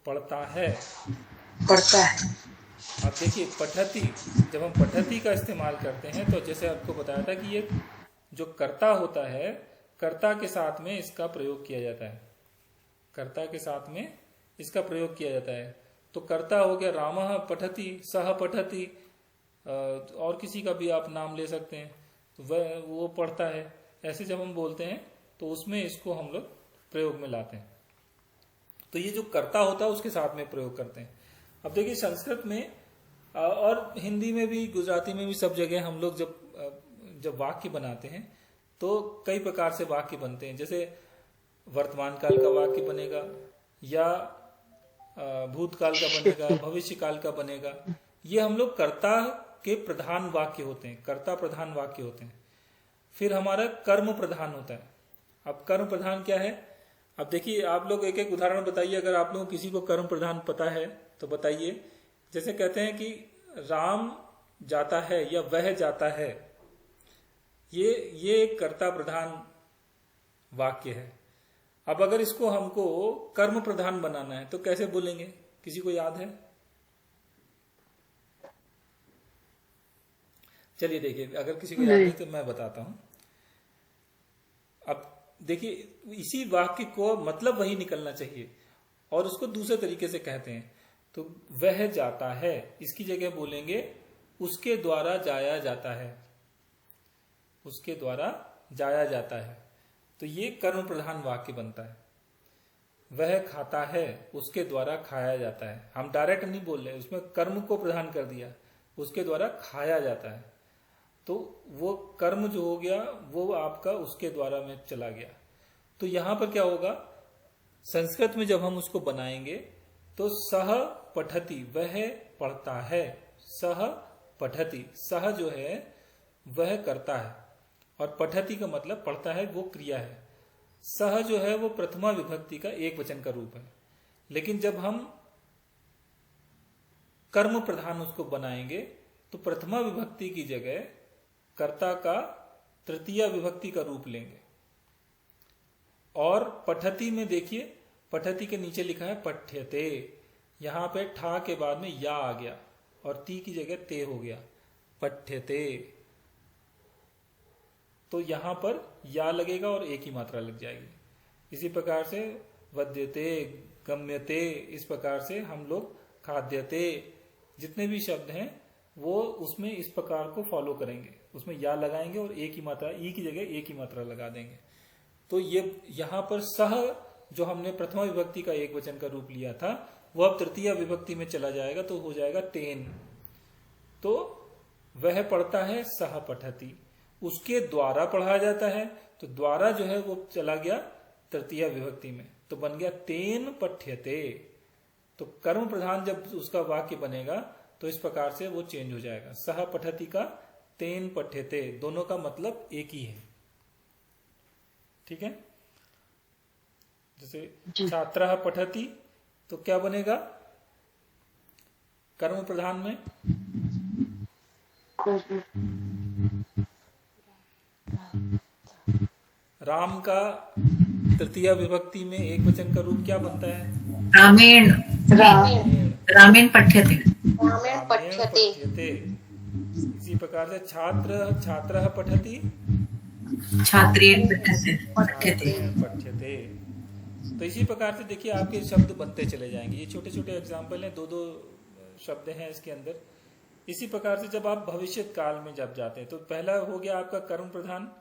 पढ़ता है, पढ़ता है। अब देखिए पठती, जब हम पठती का इस्तेमाल करते हैं तो जैसे आपको बताया था कि ये जो कर्ता होता है, कर्ता के साथ में इसका प्रयोग किया जाता है, कर्ता के साथ में इसका प्रयोग किया जाता है। तो कर्ता हो गया रामः पठति, सह पठति, और किसी का भी आप नाम ले सकते हैं, तो वह वो पढ़ता है। ऐसे जब हम बोलते हैं तो उसमें इसको हम लोग प्रयोग में लाते हैं। तो ये जो कर्ता होता है उसके साथ में प्रयोग करते हैं। अब देखिए संस्कृत में और हिंदी में भी, गुजराती में भी, सब जगह हम लोग जब वाक्य बनाते हैं तो कई प्रकार से वाक्य बनते हैं। जैसे वर्तमान काल का वाक्य बनेगा, या भूतकाल का बनेगा, भविष्य काल का बनेगा। ये हम लोग कर्ता के प्रधान वाक्य होते हैं, कर्ता प्रधान वाक्य होते हैं। फिर हमारा कर्म प्रधान होता है। अब कर्म प्रधान क्या है? अब देखिए, आप लोग एक एक उदाहरण बताइए, अगर आप लोगों को किसी को कर्म प्रधान पता है तो बताइए। जैसे कहते हैं कि राम जाता है या वह जाता है, ये एक कर्ता प्रधान वाक्य है। अब अगर इसको हमको कर्म प्रधान बनाना है तो कैसे बोलेंगे? किसी को याद है? चलिए देखिए, अगर किसी को याद नहीं तो मैं बताता हूं। अब देखिए, इसी वाक्य को मतलब वही निकलना चाहिए और उसको दूसरे तरीके से कहते हैं। तो वह जाता है, इसकी जगह बोलेंगे उसके द्वारा जाया जाता है, उसके द्वारा जाया जाता है। तो ये कर्म प्रधान वाक्य बनता है। वह खाता है, उसके द्वारा खाया जाता है। हम डायरेक्ट नहीं बोल रहे, उसमें कर्म को प्रधान कर दिया, उसके द्वारा खाया जाता है। तो वो कर्म जो हो गया वो आपका उसके द्वारा में चला गया। तो यहां पर क्या होगा, संस्कृत में जब हम उसको बनाएंगे तो सह पठति, वह पढ़ता है। सह पठति, सह जो है वह करता है और पठति का मतलब पढ़ता है, वो क्रिया है। सह जो है वो प्रथमा विभक्ति का एक वचन का रूप है। लेकिन जब हम कर्म प्रधान उसको बनाएंगे तो प्रथमा विभक्ति की जगह कर्ता का तृतीया विभक्ति का रूप लेंगे। और पठति में देखिए, पठति के नीचे लिखा है पठ्यते, यहां पे ठा के बाद में या आ गया और ती की जगह ते हो गया, पठ्यते। तो यहां पर या लगेगा और एक ही मात्रा लग जाएगी। इसी प्रकार से वद्यते, गम्यते, इस प्रकार से हम लोग खाद्यते, जितने भी शब्द हैं वो उसमें इस प्रकार को फॉलो करेंगे। उसमें या लगाएंगे और एक ही मात्रा, ई की जगह एक ही मात्रा लगा देंगे। तो ये यहां पर सह जो हमने प्रथमा विभक्ति का एक वचन का रूप लिया था वो अब तृतीय विभक्ति में चला जाएगा, तो हो जाएगा तेन। तो वह पढ़ता है, सह पठति, उसके द्वारा पढ़ा जाता है। तो द्वारा जो है वो चला गया तृतीय विभक्ति में, तो बन गया तेन पठ्यते। तो कर्म प्रधान जब उसका वाक्य बनेगा तो इस प्रकार से वो चेंज हो जाएगा। सह पठति का तेन पठ्यते, दोनों का मतलब एक ही है। ठीक है? जैसे छात्रः पठति तो क्या बनेगा कर्म प्रधान में? राम का तृतीय विभक्ति में एक वचन का रूप क्या बनता है? रामेण, रामेण पठ्यते, रामेण पठ्यते। इसी प्रकार से छात्र, छात्रः पठति, छात्रेण पठ्यते, पठ्यते। तो इसी प्रकार से देखिए आपके शब्द बनते चले जाएंगे। ये छोटे छोटे एग्जाम्पल हैं, दो दो शब्द हैं इसके अंदर। इसी प्रकार से जब आप भविष्य काल में जब जाते हैं तो पहला हो गया आपका कर्म प्रधान,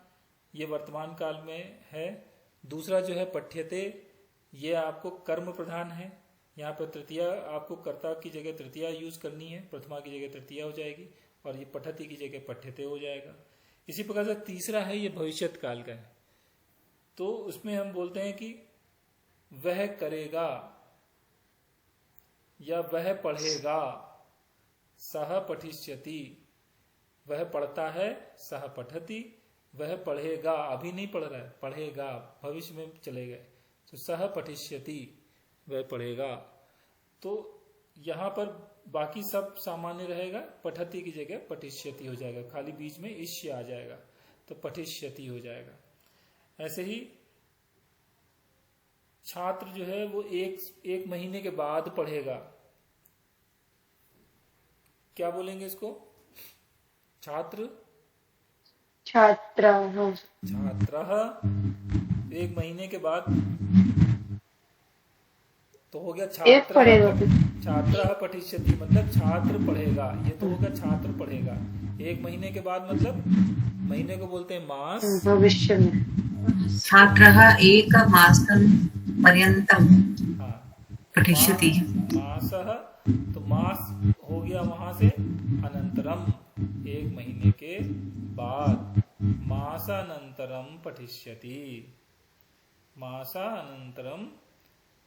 ये वर्तमान काल में है। दूसरा जो है पठ्यते, ये आपको कर्म प्रधान है। यहाँ पर तृतीया आपको कर्ता की जगह तृतीया यूज करनी है, प्रथमा की जगह तृतीया हो जाएगी और ये पठति की जगह पठ्यते हो जाएगा। इसी प्रकार से तीसरा है ये भविष्यत काल का है। तो उसमें हम बोलते हैं कि वह करेगा या वह पढ़ेगा, सह पठिष्यति, वह पढ़ता है, सह पठति, वह पढ़ेगा, अभी नहीं पढ़ रहा है, पढ़ेगा, भविष्य में चले गए तो सह पठिष्यति, वह पढ़ेगा। तो यहां पर बाकी सब सामान्य रहेगा, पठति की जगह पठिष्यति हो जाएगा, खाली बीच में इष्य आ जाएगा तो पठिष्यति हो जाएगा। ऐसे ही छात्र जो है वो एक महीने के बाद पढ़ेगा, क्या बोलेंगे इसको? छात्र, छात्र, एक महीने के बाद तो हो गया एक पढ़ेगा। छात्र पठिष्यति मतलब छात्र पढ़ेगा, ये तो होगा छात्र पढ़ेगा। एक महीने के बाद मतलब महीने को बोलते हैं मास, भविष्य में छात्रः एक मासं पर्यन्तं हाँ, पठिष्यति। मासः तो मास हो गया वहां से अनंतरम, एक महीने के बाद, मासानंतरम पठिष्यति, मासानंतरम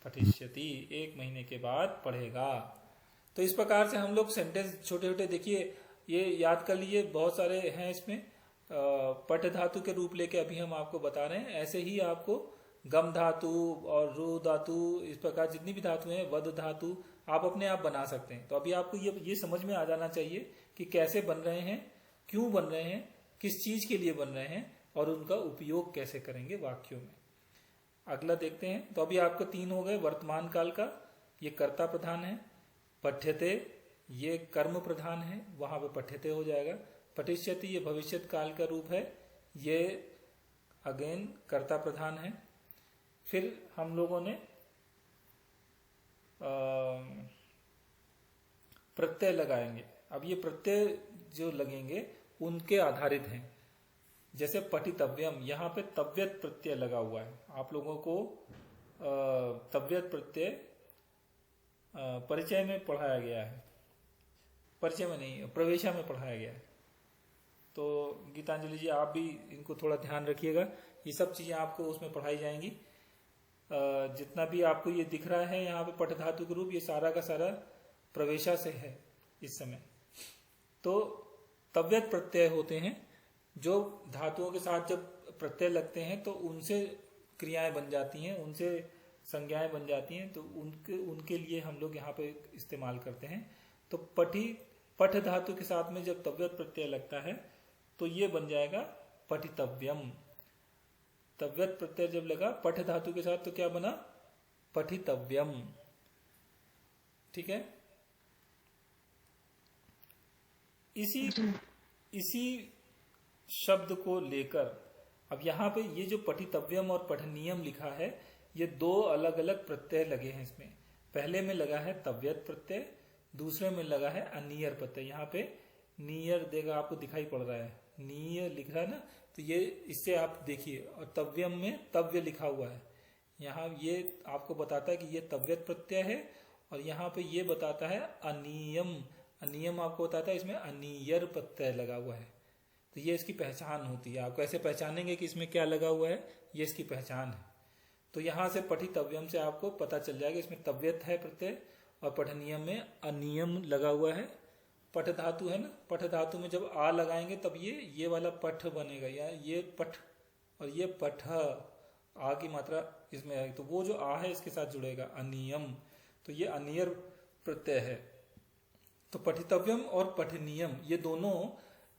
पठिष्यति, 1 महीने के बाद पढ़ेगा। तो इस प्रकार से हम लोग सेंटेंस छोटे छोटे, देखिए ये याद कर लिए, बहुत सारे हैं इसमें। पठ धातु के रूप लेके अभी हम आपको बता रहे हैं। ऐसे ही आपको गम धातु और रू धातु, इस प्रकार जितनी भी धातु हैं, वध धातु, आप अपने आप बना सकते हैं। तो अभी आपको ये समझ में आ जाना चाहिए कि कैसे बन रहे हैं, क्यों बन रहे हैं, किस चीज के लिए बन रहे हैं और उनका उपयोग कैसे करेंगे वाक्यों में। अगला देखते हैं। तो अभी आपको 3 हो गए। वर्तमान काल का ये कर्ता प्रधान है, पठ्यते ये कर्म प्रधान है, वहां पे पठ्यते हो जाएगा। पठिष्यति ये भविष्यत काल का रूप है, ये अगेन कर्ता प्रधान है। फिर हम लोगों ने प्रत्यय लगाएंगे। अब ये प्रत्यय जो लगेंगे उनके आधारित हैं। जैसे पठितव्यम, यहाँ पे तव्यत प्रत्यय लगा हुआ है। आप लोगों को तव्यत प्रत्यय परिचय में पढ़ाया गया है, परिचय में नहीं, प्रवेशा में पढ़ाया गया है। तो गीतांजलि जी आप भी इनको थोड़ा ध्यान रखिएगा, ये सब चीजें आपको उसमें पढ़ाई जाएंगी। जितना भी आपको ये दिख रहा है यहाँ पे पठ धातु के रूप, ये सारा का सारा प्रवेशा से है इस समय। तो तव्यत प्रत्यय होते हैं, जो धातुओं के साथ जब प्रत्यय लगते हैं तो उनसे क्रियाएं बन जाती हैं, उनसे संज्ञाएं बन जाती हैं। तो उनके लिए हम लोग यहाँ पे इस्तेमाल करते हैं। तो पठ धातु के साथ में जब तव्यत प्रत्यय लगता है तो ये बन जाएगा पठितव्यम। तव्यत प्रत्यय जब लगा पठ धातु के साथ तो क्या बना? पठितव्यम। ठीक है। इसी शब्द को लेकर अब यहाँ पे ये जो पठितव्यम और पठनीयम लिखा है, ये 2 अलग अलग प्रत्यय लगे हैं इसमें। पहले में लगा है तव्यत प्रत्यय, दूसरे में लगा है अनियर प्रत्यय। यहाँ पे नियर देगा, आपको दिखाई पड़ रहा है, नियर लिख रहा है ना, तो ये इससे आप देखिए। और तव्यम में तव्य लिखा हुआ है, यहाँ ये आपको बताता है कि ये तव्यत प्रत्यय है। और यहाँ पे ये बताता है अनियम, अनियम आपको बताता है इसमें अनियर प्रत्यय लगा हुआ है। तो ये इसकी पहचान होती है। आप कैसे पहचानेंगे कि इसमें क्या लगा हुआ है, ये इसकी पहचान है। तो यहाँ से पठितव्यम से आपको पता चल जाएगा इसमें तव्यत है प्रत्यय और पठनियम में अनियम लगा हुआ है। पठ धातु है ना, पठ धातु में जब आ लगाएंगे तब ये वाला पठ बनेगा, या ये पठ और ये पठ, आ की मात्रा इसमें आएगी तो वो जो आ है इसके साथ जुड़ेगा अनियम। तो ये अनियर प्रत्यय है। तो पठितव्यम और पठनीयम ये दोनों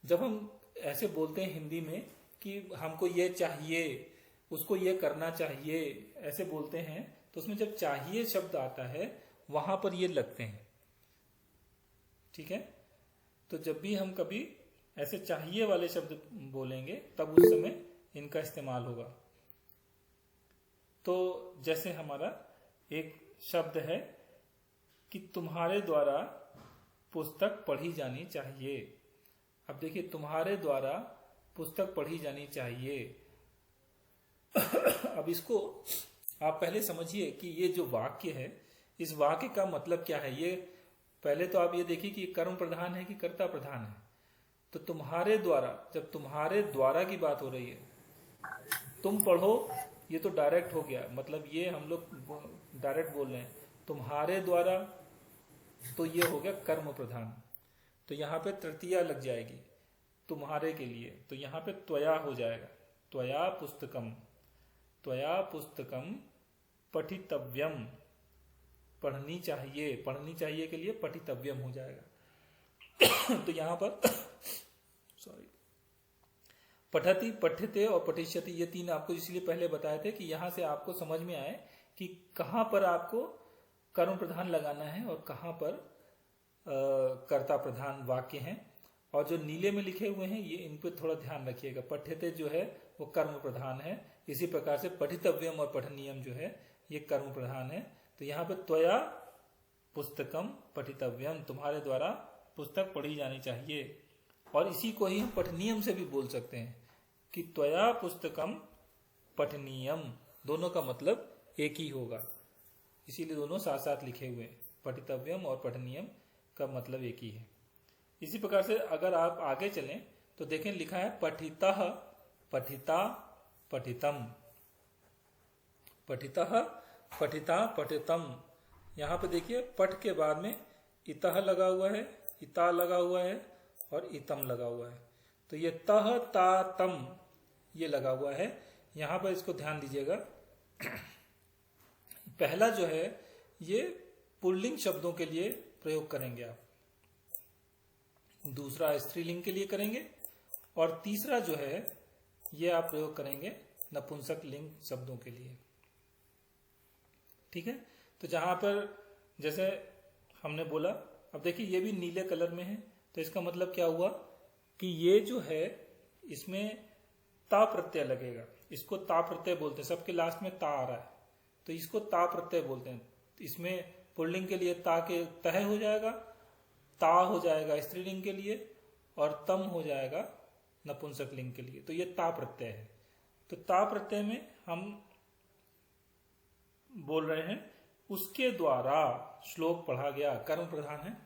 जब हम ऐसे बोलते हैं हिंदी में कि हमको ये चाहिए, उसको ये करना चाहिए, ऐसे बोलते हैं, तो उसमें जब चाहिए शब्द आता है वहां पर ये लगते हैं। ठीक है। तो जब भी हम कभी ऐसे चाहिए वाले शब्द बोलेंगे तब उस समय इनका इस्तेमाल होगा। तो जैसे हमारा एक शब्द है कि तुम्हारे द्वारा पुस्तक पढ़ी जानी चाहिए। अब देखिए, तुम्हारे द्वारा पुस्तक पढ़ी जानी चाहिए। अब इसको आप पहले समझिए कि ये जो वाक्य है, इस वाक्य का मतलब क्या है। ये पहले तो आप ये देखिए कि कर्म प्रधान है कि कर्ता प्रधान है। तो तुम्हारे द्वारा, जब तुम्हारे द्वारा की बात हो रही है, तुम पढ़ो, ये तो डायरेक्ट हो गया, मतलब ये हम लोग डायरेक्ट बोल रहे हैं तुम्हारे द्वारा, तो ये हो गया कर्म प्रधान। तो यहाँ पे तृतीया लग जाएगी तुम्हारे के लिए, तो यहाँ पे त्वया हो जाएगा, त्वया पुस्तकम, त्वया पुस्तकम पठितव्यम, पढ़नी चाहिए, पढ़नी चाहिए के लिए पठितव्यम हो जाएगा। तो यहाँ पर सॉरी, पठति, पठ्यते और पठिष्यति, ये 3 आपको इसलिए पहले बताए थे कि यहां से आपको समझ में आए कि कहां पर आपको कर्म प्रधान लगाना है और कहां पर कर्ता प्रधान वाक्य हैं। और जो नीले में लिखे हुए हैं ये इन पर थोड़ा ध्यान रखिएगा। पठ्यते जो है वो कर्म प्रधान है, इसी प्रकार से पठितव्यम और पठनीयम जो है ये कर्म प्रधान है। तो यहाँ पे त्वया पुस्तकम पठितव्यम, तुम्हारे द्वारा पुस्तक पढ़ी जानी चाहिए। और इसी को ही हम पठनीयम से भी बोल सकते हैं कि त्वया पुस्तकम पठनीयम, दोनों का मतलब एक ही होगा, इसीलिए दोनों साथ साथ लिखे हुए हैं। पठितव्यम और पठनीयम का मतलब एक ही है। इसी प्रकार से अगर आप आगे चलें तो देखें लिखा है पठितः, पठिता, पठितम, पठितः पठिता पठितम। यहाँ पे देखिए पठ के बाद में इतः लगा हुआ है, इता लगा हुआ है और इतम लगा हुआ है। तो ये तह ता तम ये लगा हुआ है। यहाँ पर इसको ध्यान दीजिएगा। पहला जो है ये पुल्लिंग शब्दों के लिए प्रयोग करेंगे आप, दूसरा स्त्रीलिंग के लिए करेंगे और तीसरा जो है ये आप प्रयोग करेंगे नपुंसक लिंग शब्दों के लिए। ठीक है, तो जहां पर जैसे हमने बोला, अब देखिए ये भी नीले कलर में है, तो इसका मतलब क्या हुआ कि ये जो है इसमें ता प्रत्यय लगेगा। इसको ता प्रत्यय बोलते हैं, सबके लास्ट में ता आ रहा है तो इसको ता प्रत्यय बोलते हैं। इसमें पुल्लिंग के लिए ता के तह हो जाएगा, ता हो जाएगा स्त्रीलिंग के लिए और तम हो जाएगा नपुंसक लिंग के लिए। तो ये ता प्रत्यय है। तो ता प्रत्यय में हम बोल रहे हैं उसके द्वारा श्लोक पढ़ा गया, कर्म प्रधान है,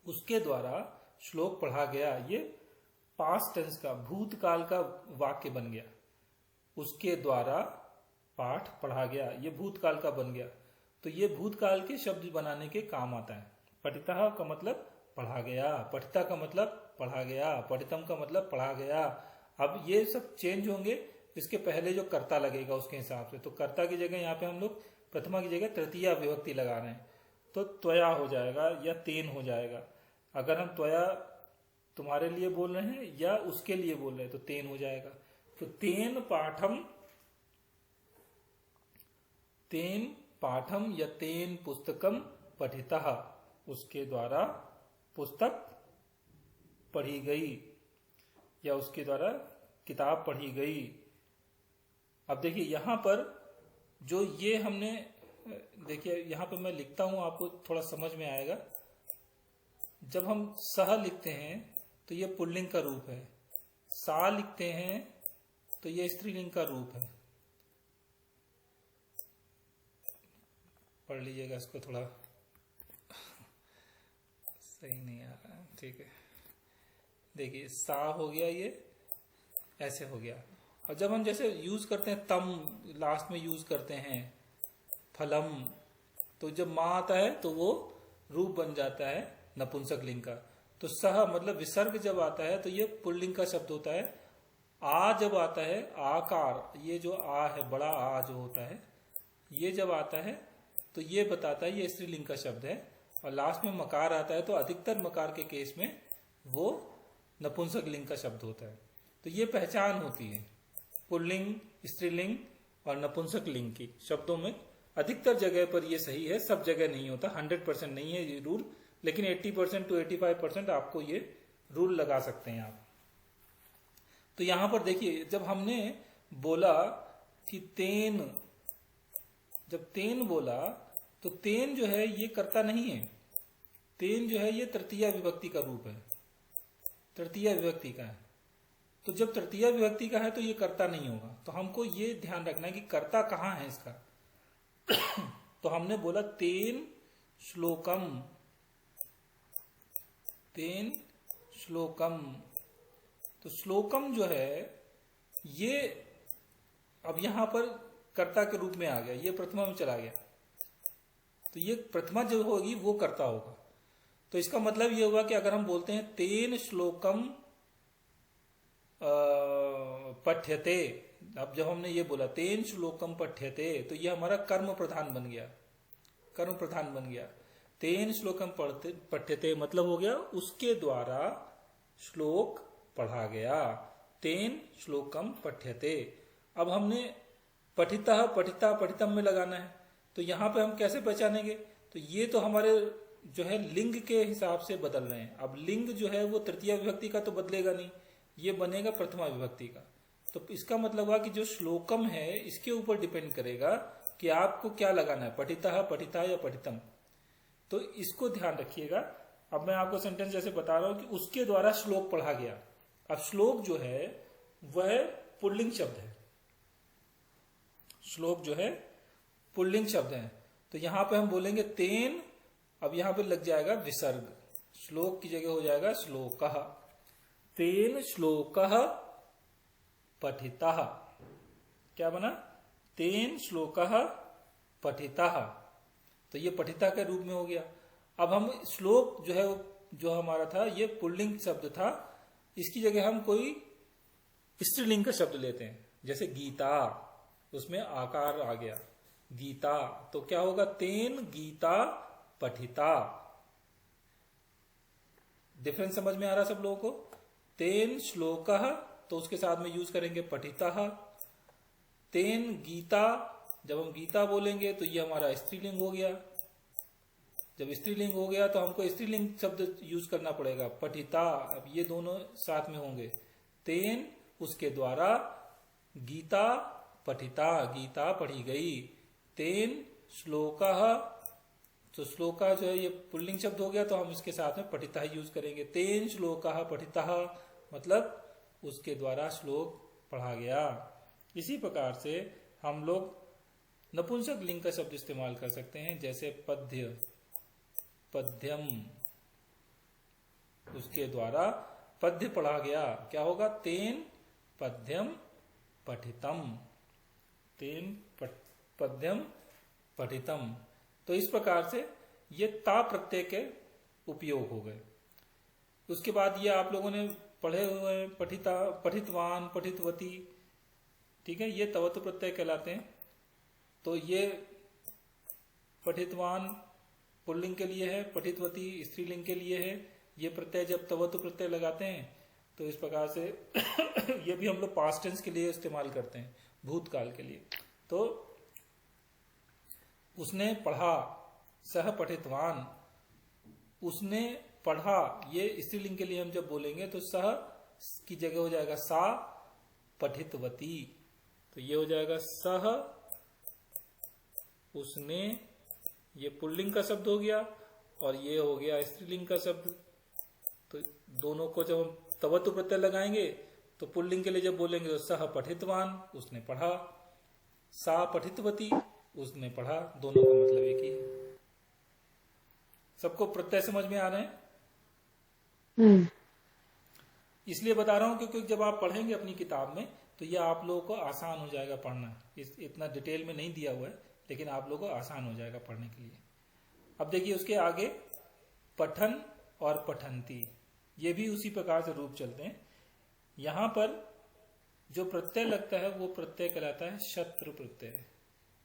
उसके द्वारा श्लोक पढ़ा गया। ये पास्ट टेंस का भूतकाल का वाक्य बन गया। उसके द्वारा पाठ पढ़ा गया, ये भूतकाल का बन गया। तो ये भूतकाल के शब्द बनाने के काम आता है। पठिता का मतलब पढ़ा गया, पठिता का मतलब पढ़ा गया, पठितम का मतलब पढ़ा गया। अब ये सब चेंज होंगे, इसके पहले जो कर्ता लगेगा उसके हिसाब से। तो कर्ता की जगह यहाँ पे हम लोग प्रथमा की जगह तृतीया विभक्ति लगा रहे हैं, तो त्वया हो जाएगा या तेन हो जाएगा। अगर हम त्वया तुम्हारे लिए बोल रहे हैं या उसके लिए बोल रहे हैं तो तेन हो जाएगा। तो तेन पाठम या तेन पुस्तकम पठिता, उसके द्वारा पुस्तक पढ़ी गई या उसके द्वारा किताब पढ़ी गई। अब देखिए यहां पर जो ये हमने, देखिए यहां पर मैं लिखता हूं, आपको थोड़ा समझ में आएगा। जब हम सह लिखते हैं तो ये पुल्लिंग का रूप है, सा लिखते हैं तो ये स्त्रीलिंग का रूप है। पढ़ लीजिएगा इसको, थोड़ा सही नहीं आ रहा है। ठीक है, देखिए सा हो गया, ये ऐसे हो गया। और जब हम जैसे यूज करते हैं तम लास्ट में यूज करते हैं, फलम, तो जब माँ आता है तो वो रूप बन जाता है नपुंसक लिंग का। तो सह मतलब विसर्ग जब आता है तो ये पुल्लिंग का शब्द होता है। आ जब आता है, आकार, ये जो आ है, बड़ा आ जो होता है, ये जब आता है तो ये बताता है ये स्त्रीलिंग का शब्द है। और लास्ट में मकार आता है तो अधिकतर मकार के केस में वो नपुंसक लिंग का शब्द होता है। तो ये पहचान होती है पुल्लिंग, स्त्रीलिंग और नपुंसक लिंग की। शब्दों में अधिकतर जगह पर ये सही है, सब जगह नहीं होता, 100% नहीं है ये रूल, लेकिन 80% to 85% आपको ये रूल लगा सकते हैं आप। तो यहां पर देखिए जब हमने बोला कि तेन, जब तेन बोला तो तेन जो है ये कर्ता नहीं है। तेन जो है ये तृतीया विभक्ति का रूप है, तृतीया विभक्ति का है। तो जब तृतीया विभक्ति का है तो ये कर्ता नहीं होगा। तो हमको ये ध्यान रखना है कि कर्ता कहाँ है इसका। तो हमने बोला तेन श्लोकम, तेन श्लोकम। तो श्लोकम जो है ये अब यहां पर कर्ता के रूप में आ गया, ये प्रथमा में चला गया। तो ये प्रथमा जो होगी वो कर्ता होगा। तो इसका मतलब ये होगा कि अगर हम बोलते हैं तेन श्लोकम पठ्यते, अब जब हमने ये बोला तेन श्लोकम पठ्यते तो ये हमारा कर्म प्रधान बन गया, कर्म प्रधान बन गया। तेन श्लोकम पठ्यते मतलब हो गया उसके द्वारा श्लोक पढ़ा गया। तेन श्लोकम पठ्यते। अब हमने पठिता पठिता पठितम में लगाना है, तो यहां पे हम कैसे पहचानेंगे। तो ये तो हमारे जो है लिंग के हिसाब से बदल रहे हैं। अब लिंग जो है वो तृतीय विभक्ति का तो बदलेगा नहीं, ये बनेगा प्रथमा विभक्ति का। तो इसका मतलब हुआ कि जो श्लोकम है इसके ऊपर डिपेंड करेगा कि आपको क्या लगाना है, पठिता पठिता या पठितम। तो इसको ध्यान रखिएगा। अब मैं आपको सेंटेंस जैसे बता रहा हूं कि उसके द्वारा श्लोक पढ़ा गया। अब श्लोक जो है वह पुल्लिंग शब्द है, श्लोक जो है पुल्लिंग शब्द है। तो यहां पे हम बोलेंगे तेन, अब यहां पे लग जाएगा विसर्ग, श्लोक की जगह हो जाएगा श्लोकः। तेन श्लोकः पठितः, क्या बना, तेन श्लोकः पठिता, तो ये पठिता के रूप में हो गया। अब हम श्लोक जो है जो हमारा था ये पुल्लिंग शब्द था, इसकी जगह हम कोई स्त्रीलिंग का शब्द लेते हैं, जैसे गीता, उसमें आकार आ गया गीता, तो क्या होगा? तेन गीता पठिता। डिफरेंस समझ में आ रहा सब लोगों को? तेन श्लोक, तो उसके साथ में यूज करेंगे पठिता। तेन गीता, जब हम गीता बोलेंगे तो ये हमारा स्त्रीलिंग हो गया। जब स्त्रीलिंग हो गया तो हमको स्त्रीलिंग शब्द यूज करना पड़ेगा, पठिता। अब ये दोनों साथ में होंगे, तेन उसके द्वारा, गीता पठिता, गीता पढ़ी गई। तेन श्लोका, तो श्लोका जो है ये पुल्लिंग शब्द हो गया, तो हम इसके साथ में पठिता ही यूज करेंगे। तेन श्लोका पठिता, मतलब उसके द्वारा श्लोक पढ़ा गया। इसी प्रकार से हम लोग नपुंसक लिंग का शब्द इस्तेमाल कर सकते हैं, जैसे पद्य, पद्यम, उसके द्वारा पद्य पढ़ा गया। क्या होगा? तेन पद्यम पठितम, तेन पद्यम पठितम। तो इस प्रकार से ये ता प्रत्यय के उपयोग हो गए। उसके बाद ये आप लोगों ने पढ़े हुए हैं, पठिता, पठितवान, पठितवती, ठीक है, ये तवत्व प्रत्यय कहलाते हैं। तो ये पठितवान पुल्लिंग के लिए है, पठितवती स्त्रीलिंग के लिए है। ये प्रत्यय जब तवत्व प्रत्यय लगाते हैं तो इस प्रकार से ये भी हम लोग पास्ट टेंस के लिए इस्तेमाल करते हैं, भूतकाल के लिए। तो उसने पढ़ा, सह पठितवान, उसने पढ़ा, ये स्त्रीलिंग के लिए हम जब बोलेंगे तो सह की जगह हो जाएगा सा पठितवती, तो ये हो जाएगा सह, उसने, ये पुल्लिंग का शब्द हो गया और ये हो गया स्त्रीलिंग का शब्द। तो दोनों को जब हम तवत्व प्रत्यय लगाएंगे तो पुल्लिंग के लिए जब बोलेंगे तो सह पठितवान, उसने पढ़ा, सा पठितवती, उसने पढ़ा, दोनों का मतलब एक ही है। सबको प्रत्यय समझ में आ रहे हैं? इसलिए बता रहा हूं क्योंकि जब आप पढ़ेंगे अपनी किताब में तो यह आप लोगों को आसान हो जाएगा पढ़ना। इतना डिटेल में नहीं दिया हुआ है, लेकिन आप लोगों को आसान हो जाएगा पढ़ने के लिए। अब देखिए उसके आगे पठन और पठंती, ये भी उसी प्रकार से रूप चलते हैं। यहां पर जो प्रत्यय लगता है वो प्रत्यय कहलाता है शत्रु प्रत्यय।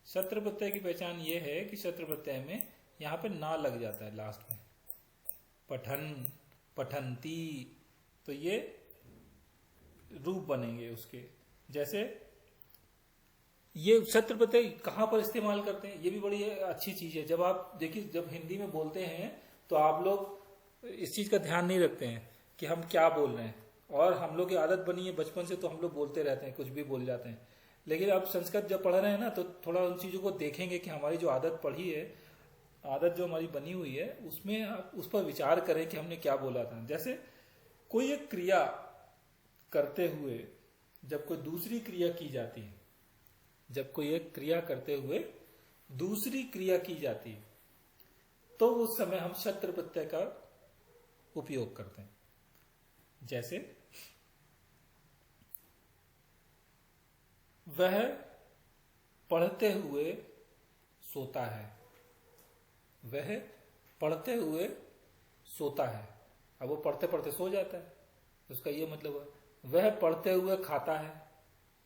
शत्रु प्रत्यय की पहचान ये है कि शत्रु प्रत्यय में यहां पे ना लग जाता है लास्ट में, पठन, पठंती, तो ये रूप बनेंगे उसके। जैसे ये शत्रु प्रत्यय कहां पर इस्तेमाल करते हैं, ये भी बड़ी अच्छी चीज है। जब आप देखिए, जब हिंदी में बोलते हैं तो आप लोग इस चीज का ध्यान नहीं रखते हैं कि हम क्या बोल रहे हैं, और हम लोग की आदत बनी है बचपन से, तो हम लोग बोलते रहते हैं, कुछ भी बोल जाते हैं। लेकिन अब संस्कृत जब पढ़ रहे हैं ना तो थोड़ा उन चीजों को देखेंगे कि हमारी जो आदत पढ़ी है, आदत जो हमारी बनी हुई है, उसमें आप उस पर विचार करें कि हमने क्या बोला था। जैसे कोई एक क्रिया करते हुए जब कोई दूसरी क्रिया की जाती है, जब कोई एक क्रिया करते हुए दूसरी क्रिया की जाती है, तो उस समय हम शत्रु प्रत्यय का उपयोग करते हैं। जैसे वह पढ़ते हुए सोता है, वह पढ़ते हुए सोता है। अब वो पढ़ते पढ़ते सो जाता है, उसका ये मतलब है। वह पढ़ते हुए खाता है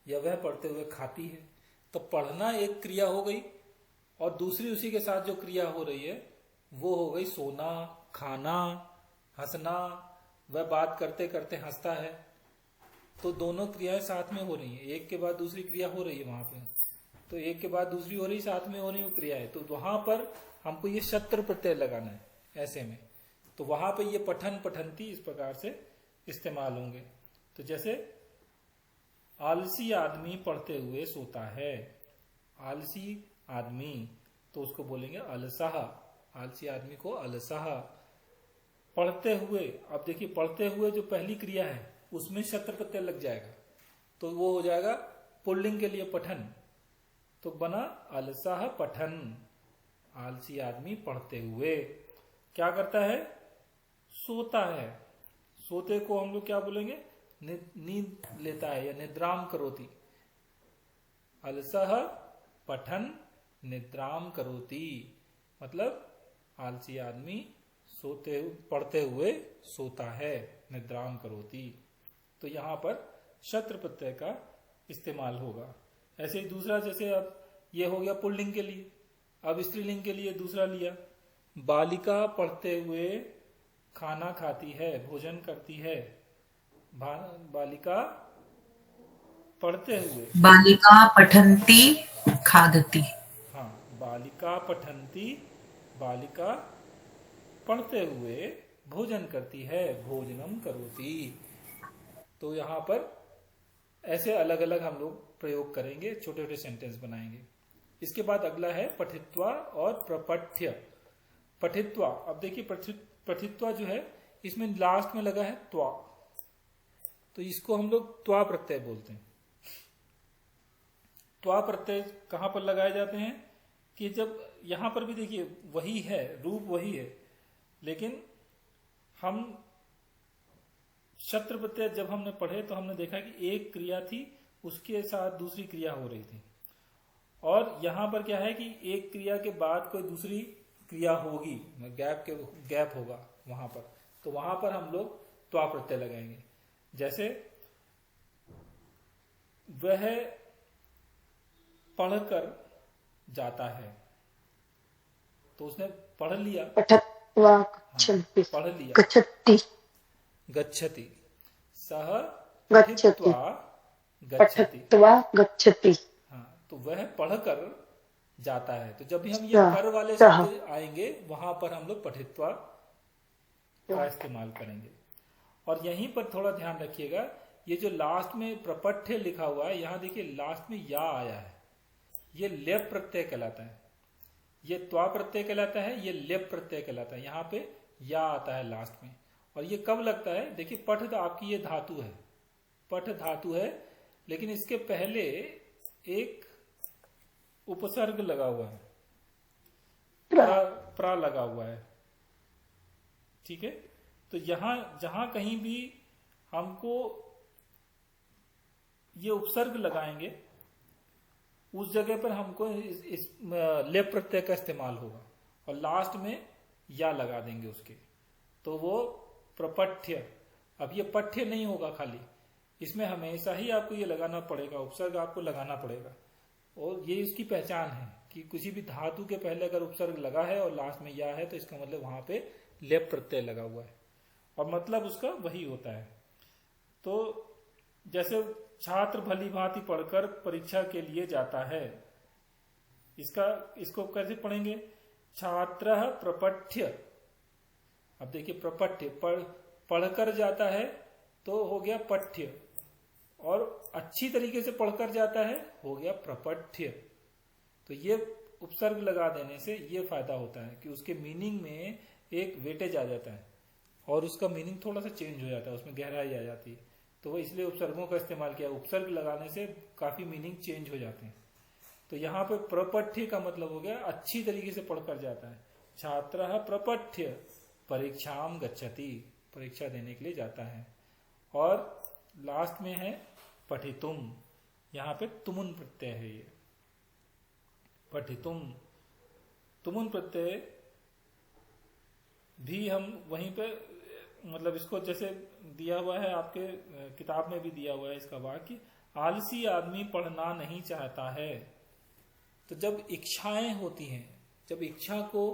या वह पढ़ते हुए खाती है। तो पढ़ना एक क्रिया हो गई, और दूसरी उसी के साथ जो क्रिया हो रही है वो हो गई सोना, खाना, हंसना। वह बात करते करते हंसता है। तो दोनों क्रियाएं साथ में हो रही हैं, एक के बाद दूसरी क्रिया हो रही है वहां पे, तो एक के बाद दूसरी हो रही, साथ में हो रही क्रियाएं। तो वहां पर हमको ये शत्रु प्रत्यय लगाना है ऐसे में, तो वहां पे ये पठन, पठंती इस प्रकार से इस्तेमाल होंगे। तो जैसे आलसी आदमी पढ़ते हुए सोता है, आलसी आदमी, तो उसको बोलेंगे अलसहा, आलसी आदमी को अलसहा। पढ़ते हुए, अब देखिए पढ़ते हुए जो पहली क्रिया है उसमें शत्रु प्रत्यय लग जाएगा, तो वो हो जाएगा पुल्लिंग के लिए पठन, तो बना अलसह पठन। आलसी आदमी पढ़ते हुए क्या करता है? सोता है। सोते को हम लोग क्या बोलेंगे? नींद लेता है या निद्राम करोति। अलसह पठन निद्राम करोति, मतलब आलसी आदमी पढ़ते हुए सोता है, निद्राम करोति। तो यहाँ पर शत्र प्रत्यय का इस्तेमाल होगा। ऐसे ही दूसरा, जैसे अब ये हो गया पुल्लिंग के लिए, अब स्त्रीलिंग के लिए दूसरा लिया, बालिका पढ़ते हुए खाना खाती है, भोजन करती है। बालिका पढ़ते हुए, बालिका पठन्ति खादति। हाँ, बालिका पठन्ति, बालिका पढ़ते हुए भोजन करती है, भोजनम करोति। तो यहाँ पर ऐसे अलग अलग हम लोग प्रयोग करेंगे, छोटे छोटे सेंटेंस बनाएंगे। इसके बाद अगला है पठित्वा और प्रपठ्य। पठित्वा, अब देखिए पठित्वा जो है इसमें लास्ट में लगा है त्वा, तो इसको हम लोग त्वा प्रत्यय बोलते हैं। त्वा प्रत्यय कहां पर लगाए जाते हैं कि जब यहां पर भी देखिए वही है, रूप वही है, लेकिन हम शत्र प्रत्यय जब हमने पढ़े तो हमने देखा कि एक क्रिया थी, उसके साथ दूसरी क्रिया हो रही थी, और यहां पर क्या है कि एक क्रिया के बाद कोई दूसरी क्रिया होगी, गैप होगा वहां पर, तो वहां पर हम लोग त्वा प्रत्यय लगाएंगे। जैसे वह पढ़कर जाता है, तो उसने पढ़ लिया, पठत्वा हाँ, पढ़ लिया, गच्छति, गच्छति, सह गच्छति, पठित्वा गच्छति, पठत्वा गच्छति। हाँ, तो वह पढ़कर जाता है। तो जब भी हम ये कर वाले सह शब्द आएंगे वहां पर हम लोग पठित्वा का इस्तेमाल करेंगे। और यहीं पर थोड़ा ध्यान रखिएगा, ये जो लास्ट में प्रपठ्य लिखा हुआ है, यहां देखिए लास्ट में या आया है, ये लेप प्रत्यय कहलाता है। ये त्वा प्रत्यय कहलाता है, ये लेप प्रत्यय कहलाता है। यहाँ पे या आता है लास्ट में। और ये कब लगता है, देखिए पठ आपकी ये धातु है, पठ धातु है, लेकिन इसके पहले एक उपसर्ग लगा हुआ है, प्रा लगा हुआ है, ठीक है। तो यहां जहां कहीं भी हमको ये उपसर्ग लगाएंगे उस जगह पर हमको इस लेप प्रत्यय का इस्तेमाल होगा, और लास्ट में या लगा देंगे उसके, तो वो प्रपठ्य। अब ये पठ्य नहीं होगा खाली, इसमें हमेशा ही आपको ये लगाना पड़ेगा, उपसर्ग आपको लगाना पड़ेगा। और ये इसकी पहचान है कि किसी भी धातु के पहले अगर उपसर्ग लगा है और लास्ट में या है, तो इसका मतलब वहां पे लेप प्रत्यय लगा हुआ है, और मतलब उसका वही होता है। तो जैसे छात्र भली भांति पढ़कर परीक्षा के लिए जाता है, इसको कैसे पढ़ेंगे, छात्र प्रपठ्य। अब देखिए प्रपठ्य, पढ़कर जाता है तो हो गया पठ्य, और अच्छी तरीके से पढ़कर जाता है हो गया प्रपठ्य। तो ये उपसर्ग लगा देने से ये फायदा होता है कि उसके मीनिंग में एक वेटेज आ जाता है, और उसका मीनिंग थोड़ा सा चेंज हो जाता है, उसमें गहराई आ जाती है। तो वो इसलिए उपसर्गों का इस्तेमाल किया, उपसर्ग लगाने से काफी मीनिंग चेंज हो जाते हैं। तो यहाँ पे प्रपठ्य का मतलब हो गया अच्छी तरीके से पढ़कर जाता है। छात्र प्रपठ्य परीक्षाम गच्छति, परीक्षा देने के लिए जाता है। और लास्ट में है पठितुम, यहाँ पे तुमुन प्रत्यय है, ये पठितुम। तुमुन प्रत्यय भी हम वहीं पे, मतलब इसको जैसे दिया हुआ है आपके किताब में भी दिया हुआ है इसका वाक्य, आलसी आदमी पढ़ना नहीं चाहता है। तो जब इच्छाएं होती हैं, जब इच्छा को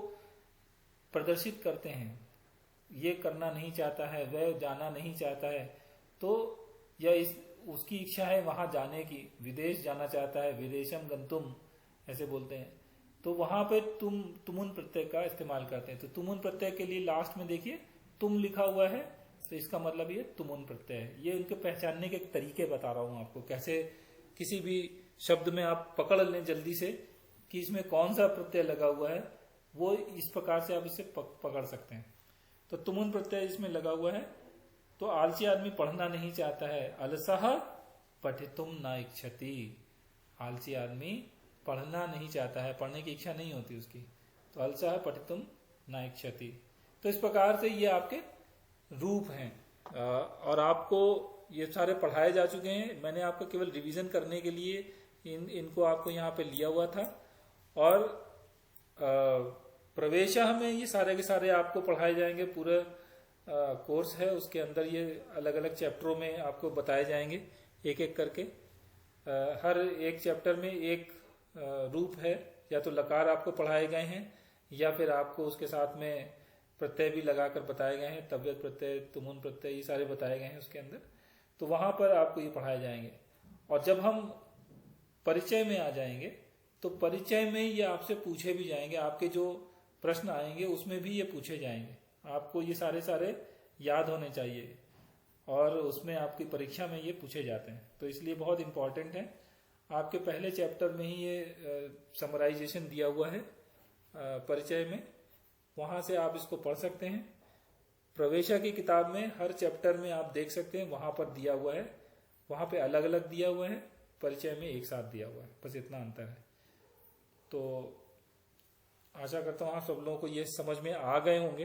प्रदर्शित करते हैं, ये करना नहीं चाहता है, वह जाना नहीं चाहता है, तो या उसकी इच्छा है वहां जाने की, विदेश जाना चाहता है, विदेशम गंतुम ऐसे बोलते हैं, तो वहां पे तुमुन प्रत्यय का इस्तेमाल करते हैं। तो तुमुन प्रत्यय के लिए लास्ट में देखिए तुम लिखा हुआ है, तो इसका मतलब ये तुमुन प्रत्यय है। ये उनके पहचानने के तरीके बता रहा हूं आपको, कैसे किसी भी शब्द में आप पकड़ लें जल्दी से कि इसमें कौन सा प्रत्यय लगा हुआ है, वो इस प्रकार से आप इसे पकड़ सकते हैं। तो तुमुन प्रत्यय इसमें लगा हुआ है। तो आलसी आदमी पढ़ना नहीं चाहता है, अलसह पठितुम न इच्छति, आलसी आदमी पढ़ना नहीं चाहता है, पढ़ने की इच्छा नहीं होती उसकी, तो अलसह पठितुम न इच्छति। तो इस प्रकार से ये आपके रूप हैं, और आपको ये सारे पढ़ाए जा चुके हैं। मैंने आपको केवल रिवीजन करने के लिए इनको आपको यहाँ पे लिया हुआ था, और प्रवेशः में ये सारे के सारे आपको पढ़ाए जाएंगे। पूरा कोर्स है, उसके अंदर ये अलग अलग चैप्टरों में आपको बताए जाएंगे एक एक करके। हर एक चैप्टर में एक रूप है, या तो लकार आपको पढ़ाए गए हैं या फिर आपको उसके साथ में प्रत्यय भी लगाकर बताए गए हैं। तव्यत प्रत्यय, तुमुन प्रत्यय, ये सारे बताए गए हैं उसके अंदर। तो वहां पर आपको ये पढ़ाए जाएंगे। और जब हम परिचय में आ जाएंगे तो परिचय में ये आपसे पूछे भी जाएंगे, आपके जो प्रश्न आएंगे उसमें भी ये पूछे जाएंगे। आपको ये सारे सारे याद होने चाहिए और उसमें आपकी परीक्षा में ये पूछे जाते हैं। तो इसलिए बहुत इंपॉर्टेंट है। आपके पहले चैप्टर में ही ये समराइजेशन दिया हुआ है परिचय में, वहां से आप इसको पढ़ सकते हैं। प्रवेशा की किताब में हर चैप्टर में आप देख सकते हैं, वहां पर दिया हुआ है, वहां पे अलग अलग दिया हुआ है, परिचय में एक साथ दिया हुआ है, बस इतना अंतर है। तो आशा करता हूँ आप सब लोगों को ये समझ में आ गए होंगे।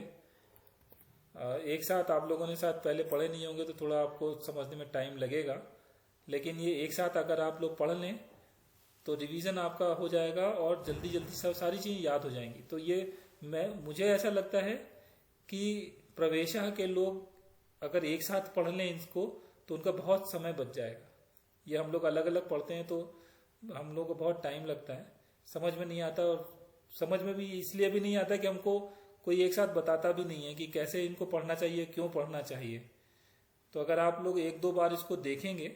एक साथ आप लोगों ने शायद पहले पढ़े नहीं होंगे तो थोड़ा आपको समझने में टाइम लगेगा, लेकिन ये एक साथ अगर आप लोग पढ़ लें तो रिवीजन आपका हो जाएगा और जल्दी जल्दी सब सारी चीजें याद हो जाएंगी। तो ये मुझे ऐसा लगता है कि प्रवेशः के लोग अगर एक साथ पढ़ लें इसको तो उनका बहुत समय बच जाएगा। ये हम लोग अलग अलग पढ़ते हैं तो हम लोग को बहुत टाइम लगता है, समझ में नहीं आता। और समझ में भी इसलिए भी नहीं आता कि हमको कोई एक साथ बताता भी नहीं है कि कैसे इनको पढ़ना चाहिए, क्यों पढ़ना चाहिए। तो अगर आप लोग एक दो बार इसको देखेंगे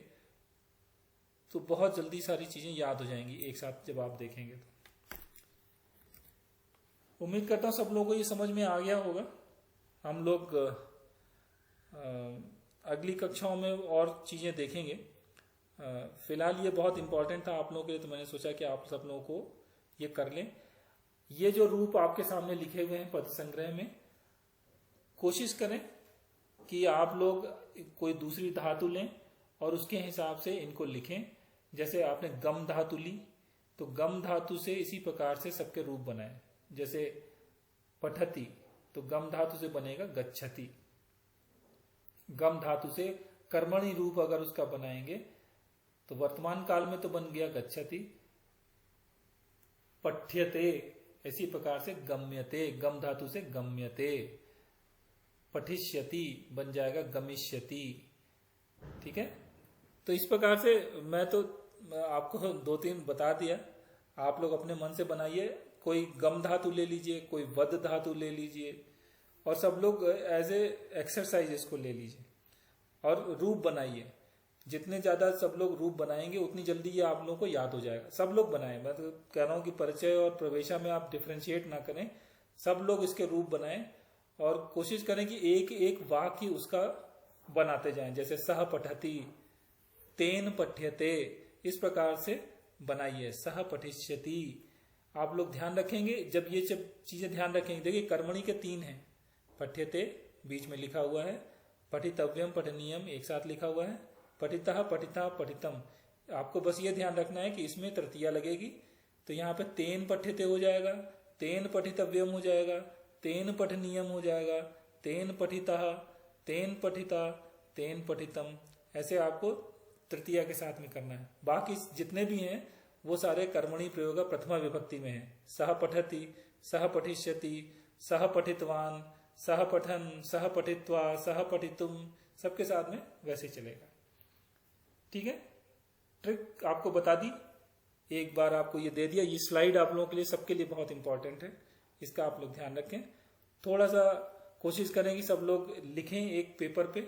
तो बहुत जल्दी सारी चीजें याद हो जाएंगी एक साथ जब आप देखेंगे। तो उम्मीद करता हूँ सब लोगों को ये समझ में आ गया होगा। हम लोग अगली कक्षाओं में और चीजें देखेंगे। फिलहाल ये बहुत इंपॉर्टेंट था आप लोगों के लिए, तो मैंने सोचा कि आप सब लोगों को ये कर लें। ये जो रूप आपके सामने लिखे हुए हैं पद संग्रह में, कोशिश करें कि आप लोग कोई दूसरी धातु लें और उसके हिसाब से इनको लिखें। जैसे आपने गम धातु ली तो गम धातु से इसी प्रकार से सबके रूप बनाए। जैसे पठति तो गम धातु से बनेगा गच्छति। गम धातु से कर्मणि रूप अगर उसका बनाएंगे तो वर्तमान काल में तो बन गया गच्छति। पठ्यते इसी प्रकार से गम्यते, गम धातु से गम्यते। पठिष्यति बन जाएगा गमिष्यति। ठीक है, तो इस प्रकार से मैं तो आपको दो तीन बता दिया, आप लोग अपने मन से बनाइए। कोई गम धातु ले लीजिए, कोई वद धातु ले लीजिए और सब लोग एज ए एक्सरसाइज इसको ले लीजिए और रूप बनाइए। जितने ज्यादा सब लोग रूप बनाएंगे उतनी जल्दी ये आप लोगों को याद हो जाएगा। सब लोग बनाएं, मैं तो कह रहा हूं कि परिचय और प्रवेशा में आप डिफ्रेंशिएट ना करें, सब लोग इसके रूप बनाएं और कोशिश करें कि एक एक वाक्य उसका बनाते जाएं। जैसे सह पठति, तेन पठ्यते, इस प्रकार से बनाइए। सह पठिष्यति। आप लोग ध्यान रखेंगे जब ये सब चीजें ध्यान रखेंगे। देखिए कर्मणि के तीन हैं, पठ्यते बीच में लिखा हुआ है, पठितव्यम पठनीयम एक साथ लिखा हुआ है, पठितः पठिता पठितम। आपको बस ये ध्यान रखना है कि इसमें तृतीया लगेगी। तो यहाँ पे तेन पठ्यते हो जाएगा, तेन पठितव्यम हो जाएगा, तेन पठनीयम हो जाएगा, तेन पठितः, तेन पठिता, तेन पठितम। ऐसे आपको तृतीया के साथ में करना है। बाकी जितने भी हैं वो सारे कर्मणि प्रयोग प्रथमा विभक्ति में है। सह पठति, सह पठिष्यति, सह पठितवान, सह पठन, सह पठित्वा, सह पठितुम, सबके साथ में वैसे चलेगा। ठीक है, ट्रिक आपको बता दी, एक बार आपको ये दे दिया। ये स्लाइड आप लोगों के लिए सबके लिए बहुत इंपॉर्टेंट है, इसका आप लोग ध्यान रखें। थोड़ा सा कोशिश करें कि सब लोग लिखें एक पेपर पे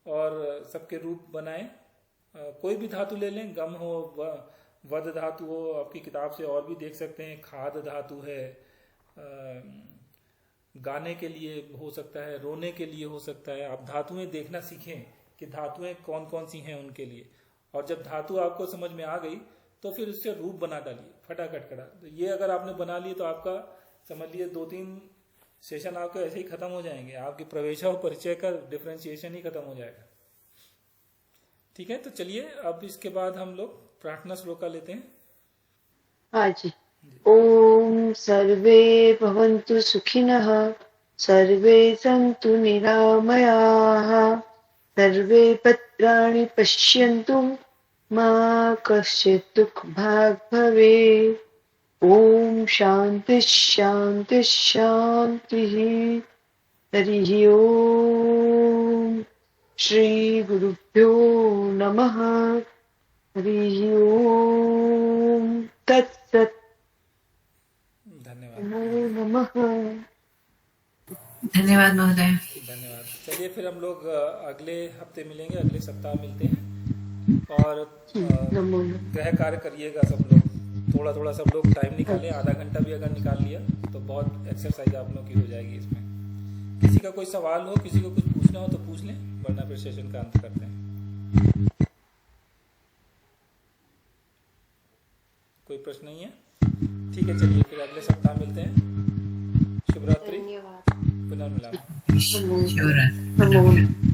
और सबके रूप बनाएं। कोई भी धातु ले लें, गम हो, वद धातु हो, आपकी किताब से और भी देख सकते हैं। खाद धातु है, गाने के लिए हो सकता है, रोने के लिए हो सकता है। आप धातुएं देखना सीखें कि धातुएं कौन कौन सी हैं उनके लिए। और जब धातु आपको समझ में आ गई तो फिर उससे रूप बना डालिए फटाफट करा। तो ये अगर आपने बना लिए तो आपका समझ लिए 2-3 सेशन आपके ऐसे ही खत्म हो जाएंगे। आपकी प्रवेशा और परिचय का डिफरेंशिएशन ही खत्म हो जाएगा। ठीक है, तो चलिए अब इसके बाद हम लोग प्रार्थना श्लोका लेते हैं। हाँ जी। ओम सर्वे भवन्तु सुखिनः, सर्वे सन्तु निरामयाः, सर्वे भद्राणि पश्यन्तु मा कश्चित् दुःखभाग् भवेत्। ॐ शान्ति शान्ति शान्तिः हरिः ॐ श्रीगुरुभ्यो नमः हरिः ॐ तत्सत् धन्यवाद। नमो नमः। धन्यवाद महोदय। धन्यवाद। चलिए फिर हम लोग अगले हफ्ते मिलेंगे, अगले सप्ताह मिलते हैं। और नमो नमः। गृह कार्य करिएगा सब लोग, थोड़ा थोड़ा सब लोग टाइम निकालें, आधा घंटा भी अगर निकाल लिया तो बहुत एक्सरसाइज आप लोग की हो जाएगी इसमें। किसी का कोई सवाल हो, किसी को कुछ पूछना हो तो पूछ लें, वरना फिर सेशन का अंत करते हैं। कोई प्रश्न नहीं है? ठीक है, चलिए फिर अगले सप्ताह मिलते हैं। शुभ रात्रि, धन्यवाद। पुनर्मिलाप। शिवरात्रि। नमो नमः।